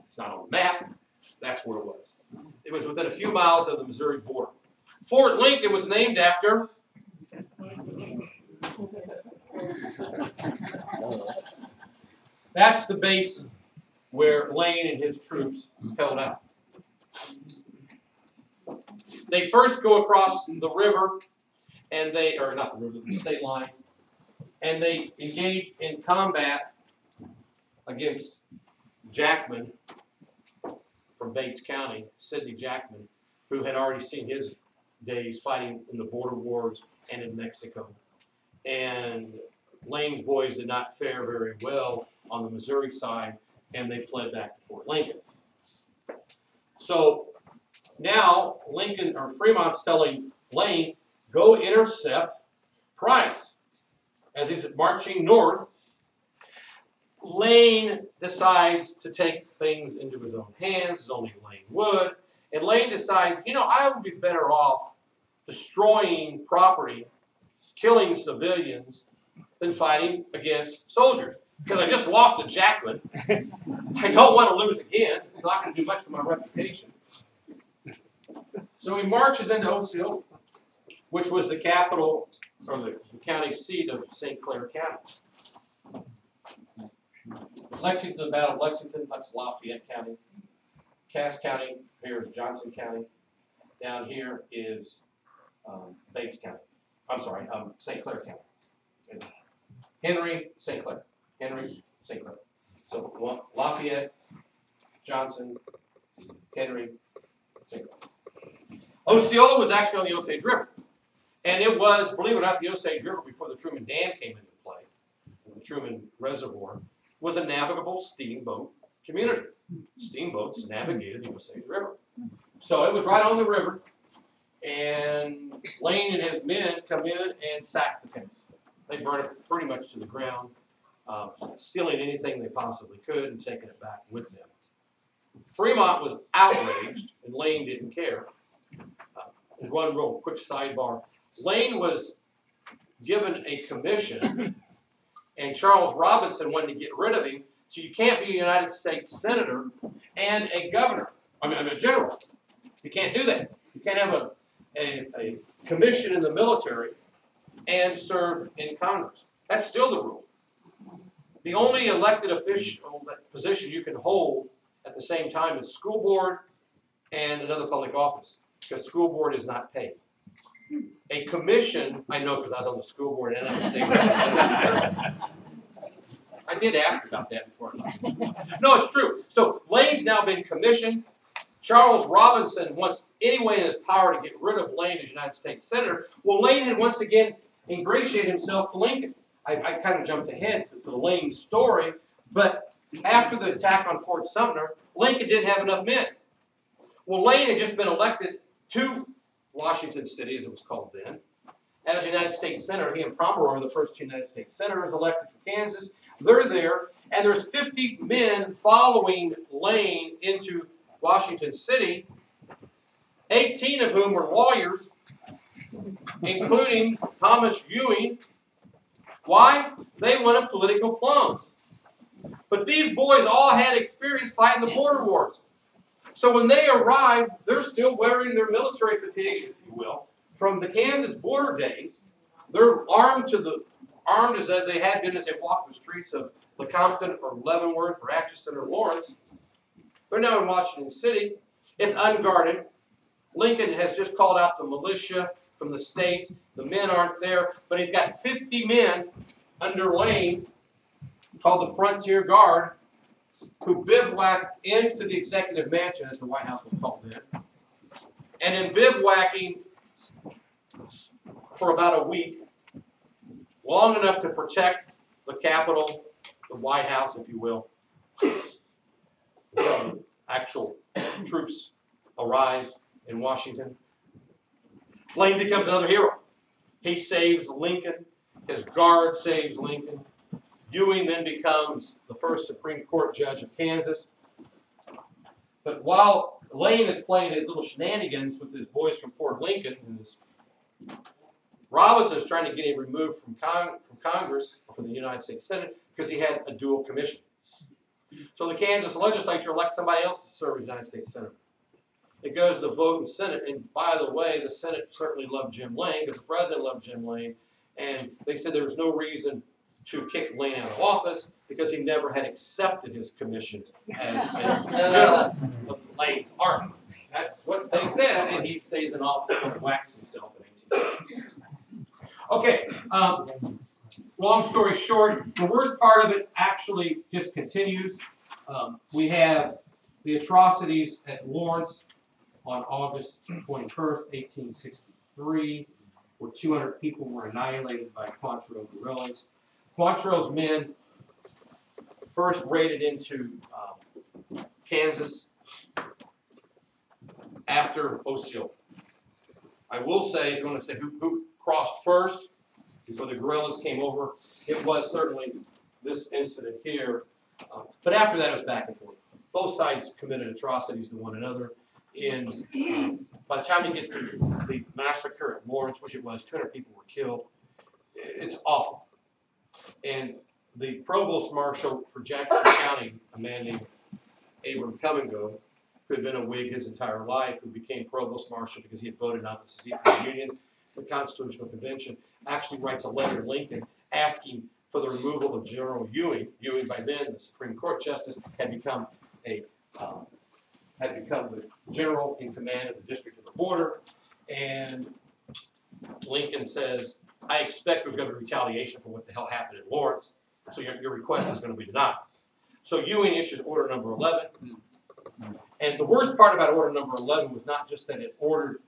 It's not on the map. That's where it was. It was within a few miles of the Missouri border. Fort Lincoln was named after that's the base where Lane and his troops held out. They first go across the river, and not the river, the state line, and they engage in combat against Jackman from Bates County, Sidney Jackman, who had already seen his days fighting in the border wars and in Mexico. And Lane's boys did not fare very well on the Missouri side, and they fled back to Fort Lincoln. So now Fremont's telling Lane, go intercept Price. As he's marching north, Lane decides to take things into his own hands, as only Lane would. And Lane decides, I would be better off destroying property, killing civilians, than fighting against soldiers. Because I just lost to Jackman. I don't want to lose again. It's not going to do much for my reputation. So he marches into Osceola, which was the capital, or the county seat of St. Clair County. Lexington, the Battle of Lexington, that's Lafayette County. Cass County, here is Johnson County. Down here is Bates County. I'm sorry, St. Clair County. Henry, St. Clair. Henry, St. Clair. So Lafayette, Johnson, Henry, St. Clair. Osceola was actually on the Osage River. And it was, believe it or not, the Osage River before the Truman Dam came into play. The Truman Reservoir was a navigable steamboat community. Steamboats navigated the Osage River. So it was right on the river. And Lane and his men come in and sack the town. They burn it pretty much to the ground, stealing anything they possibly could and taking it back with them. Fremont was outraged, and Lane didn't care. One real quick sidebar. Lane was given a commission, and Charles Robinson wanted to get rid of him, so you can't be a United States Senator and a governor, a general. You can't do that. You can't have a commission in the military and serve in Congress. That's still the rule. The only elected official position you can hold at the same time is school board and another public office, because school board is not paid. A commission, I know because I was on the school board and I'm a state representative. I did ask about that before I left. No, it's true. So Lane's now been commissioned. Charles Robinson wants any way in his power to get rid of Lane as United States Senator. Well, Lane had once again ingratiated himself to Lincoln. I kind of jumped ahead to the Lane story, but after the attack on Fort Sumter, Lincoln didn't have enough men. Well, Lane had just been elected to Washington City, as it was called then, as United States Senator. He and Pomeroy were the first two United States Senators elected from Kansas. They're there, and there's 50 men following Lane into Washington City, 18 of whom were lawyers, including Thomas Ewing. Why? They wanted political plums. But these boys all had experience fighting the border wars. So when they arrived, they're still wearing their military fatigue, if you will, from the Kansas border days. They're armed as they had been as they walked the streets of Lecompton or Leavenworth or Atchison or Lawrence. They're now in Washington City. It's unguarded. Lincoln has just called out the militia from the states. The men aren't there, but he's got 50 men under Lane called the Frontier Guard who bivouac into the executive mansion, as the White House was called then. And in bivouacking for about a week, long enough to protect the Capitol, the White House, if you will, until the actual troops arrive in Washington. Lane becomes another hero. He saves Lincoln. His guard saves Lincoln. Ewing then becomes the first Supreme Court judge of Kansas. But while Lane is playing his little shenanigans with his boys from Fort Lincoln, Robinson is trying to get him removed from Congress, or from the United States Senate, because he had a dual commission. So the Kansas legislature elects somebody else to serve as United States Senator. It goes to the vote in the Senate, and by the way, the Senate certainly loved Jim Lane, because the president loved Jim Lane, and they said there was no reason to kick Lane out of office because he never had accepted his commission as general of Lane's army. That's what they said, and he stays in office and whacks himself in 1860. Okay, long story short, the worst part of it actually just continues. We have the atrocities at Lawrence on August 21st, 1863, where 200 people were annihilated by Quantrill guerrillas. Quantrill's men first raided into Kansas after Osceola. I will say, if you want to say who crossed first before the guerrillas came over, it was certainly this incident here. But after that, it was back and forth. Both sides committed atrocities to one another. And by the time you get to the massacre at Lawrence, which it was, 200 people were killed. It's awful. And the provost marshal for Jackson County, a man named Abram Come-and-Go, who had been a Whig his entire life, who became provost marshal because he had voted not to secede from the Union, the Constitutional Convention, actually writes a letter to Lincoln asking for the removal of General Ewing. Ewing, by then, the Supreme Court justice, had become the general in command of the District of the Border, and Lincoln says, I expect there's going to be retaliation for what the hell happened in Lawrence, so your request is going to be denied. So Ewing issues order number 11, and the worst part about order number 11 was not just that it ordered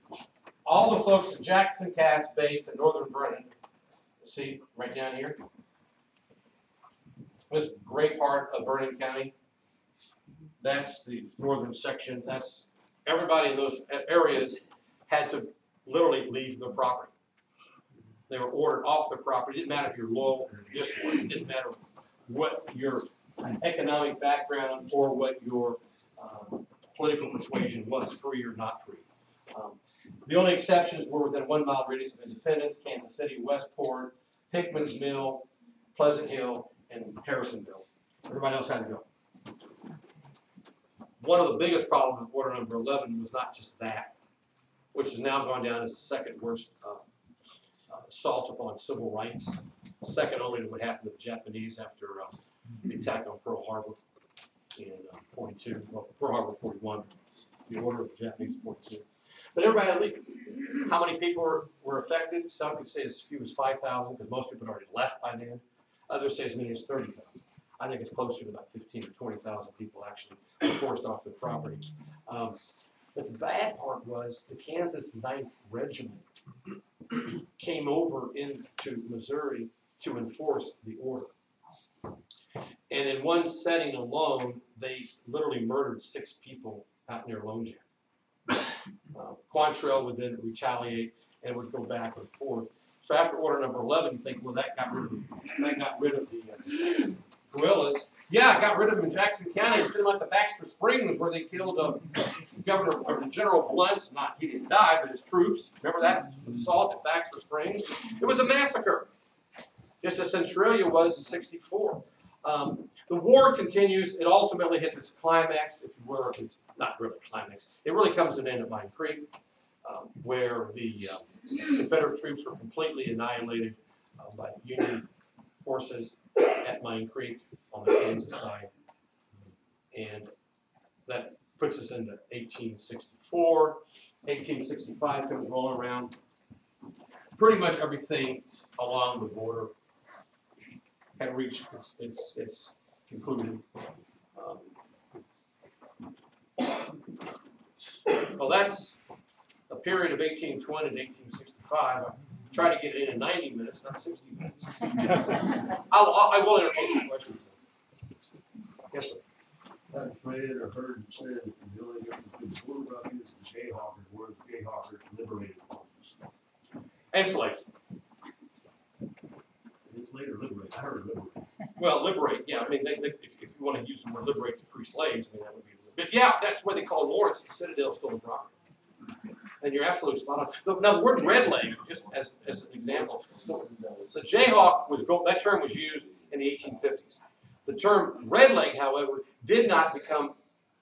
all the folks in Jackson, Cass, Bates, and Northern Vernon, see right down here, this gray part of Vernon County, that's the northern section. That's everybody in those areas had to literally leave their property. They were ordered off their property. It didn't matter if you're low or disloyal. It didn't matter what your economic background or what your political persuasion was, free or not free. The only exceptions were within a 1 mile radius of Independence, Kansas City, Westport, Hickman's Mill, Pleasant Hill, and Harrisonville. Everybody else had to go. One of the biggest problems with order number 11 was not just that, which is now gone down as the second worst assault upon civil rights, second only to what happened to the Japanese after the attack on Pearl Harbor in 42, well, Pearl Harbor 41, the order of the Japanese in 42. But everybody, how many people were affected? Some could say as few as 5,000 because most people had already left by then. Others say as many as 30,000. I think it's closer to about 15 or 20,000 people actually were forced off their property. But the bad part was the Kansas 9th Regiment came over into Missouri to enforce the order. And in one setting alone, they literally murdered 6 people out near Lone Jam. Quantrill would then retaliate and would go back and forth. So after order number 11, you think, well, that got rid of the guerrillas. Yeah, I got rid of them in Jackson County and sent them out to Baxter Springs where they killed General Blunt. He didn't die, but his troops. Remember that assault at Baxter Springs? It was a massacre, just as Centralia was in '64. The war continues. It ultimately hits its climax, if you will. It's not really a climax. It really comes to an end at Mine Creek, where the Confederate troops were completely annihilated by Union forces at Mine Creek on the Kansas side. And that puts us into 1864. 1865 comes rolling around. Pretty much everything along the border had reached its conclusion. Well, that's a period of 1820 to 1865. I try to get it in 90 minutes, not 60 minutes. I will entertain some questions. Yes, sir. I've read or heard you say that the only difference between the Border Ruffians and the Jayhawkers were the Jayhawkers liberated Moses. And slaves. It's later liberate. I heard liberate. Well, liberate, yeah. I mean, if you want to use the word liberate to free slaves, I mean, that would be. But yeah, that's why they call Lawrence the Citadel of Stolen Property. And you're absolutely spot on. Now, the word red leg, just as an example, the Jayhawk that term was used in the 1850s. The term red leg, however, did not become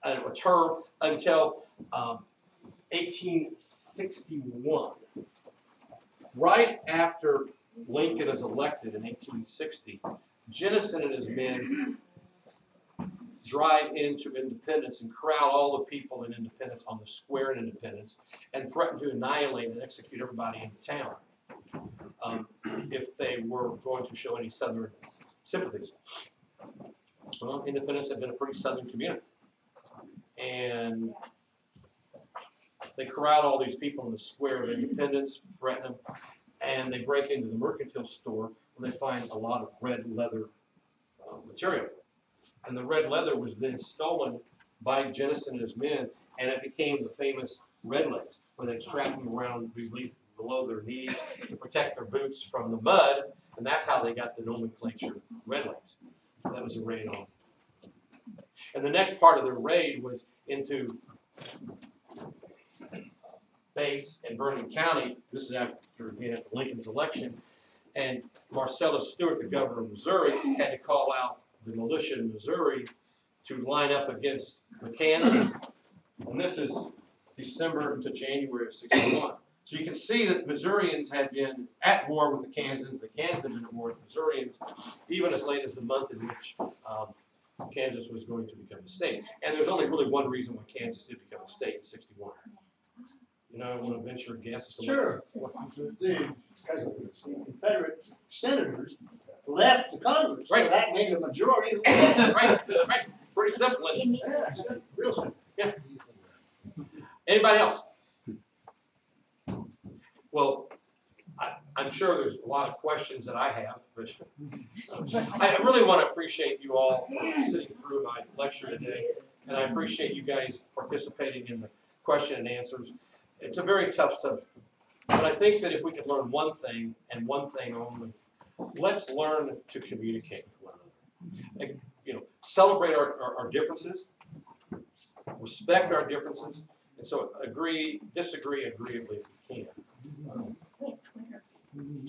a term until 1861. Right after Lincoln is elected in 1860, Jennison and his men drive into Independence and corral all the people in Independence on the square in Independence and threaten to annihilate and execute everybody in the town if they were going to show any Southern sympathies. Well, Independence had been a pretty Southern community. And they corral all these people in the square of Independence, threaten them, and they break into the mercantile store they find a lot of red leather material. And the red leather was then stolen by Jennison and his men, and it became the famous red legs, where they'd strap them around below their knees to protect their boots from the mud, and that's how they got the nomenclature red legs. That was a raid on. And the next part of their raid was into Bates and Vernon County. This is after Lincoln's election, and Marcellus Stewart, the governor of Missouri, had to call out the militia in Missouri to line up against the Kansans. And this is December to January of '61. So you can see that Missourians had been at war with the Kansans. The Kansans had been at war with Missourians, even as late as the month in which Kansas was going to become a state. And there's only really one reason why Kansas did become a state in '61. You know, I want to venture a guess as to Sure. The Confederate senators left the Congress, Right. so that made a majority. Right. Pretty simple. Isn't it? Yeah, real simple. Yeah. Anybody else? Well, I'm sure there's a lot of questions that I have, but I really want to appreciate you all for sitting through my lecture today, and I appreciate you guys participating in the question and answers. It's a very tough subject, but I think that if we could learn one thing and one thing only, let's learn to communicate with one another. You know, celebrate our differences, respect our differences, and so disagree agreeably if we can.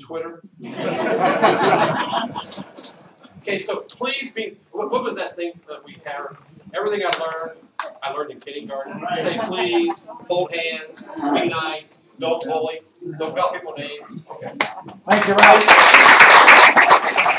Twitter. Okay, so please be. What was that thing that we had? Everything I learned in kindergarten. Say please, hold hands, be nice, don't bully, don't call people names. Okay. Thank you, Ralph.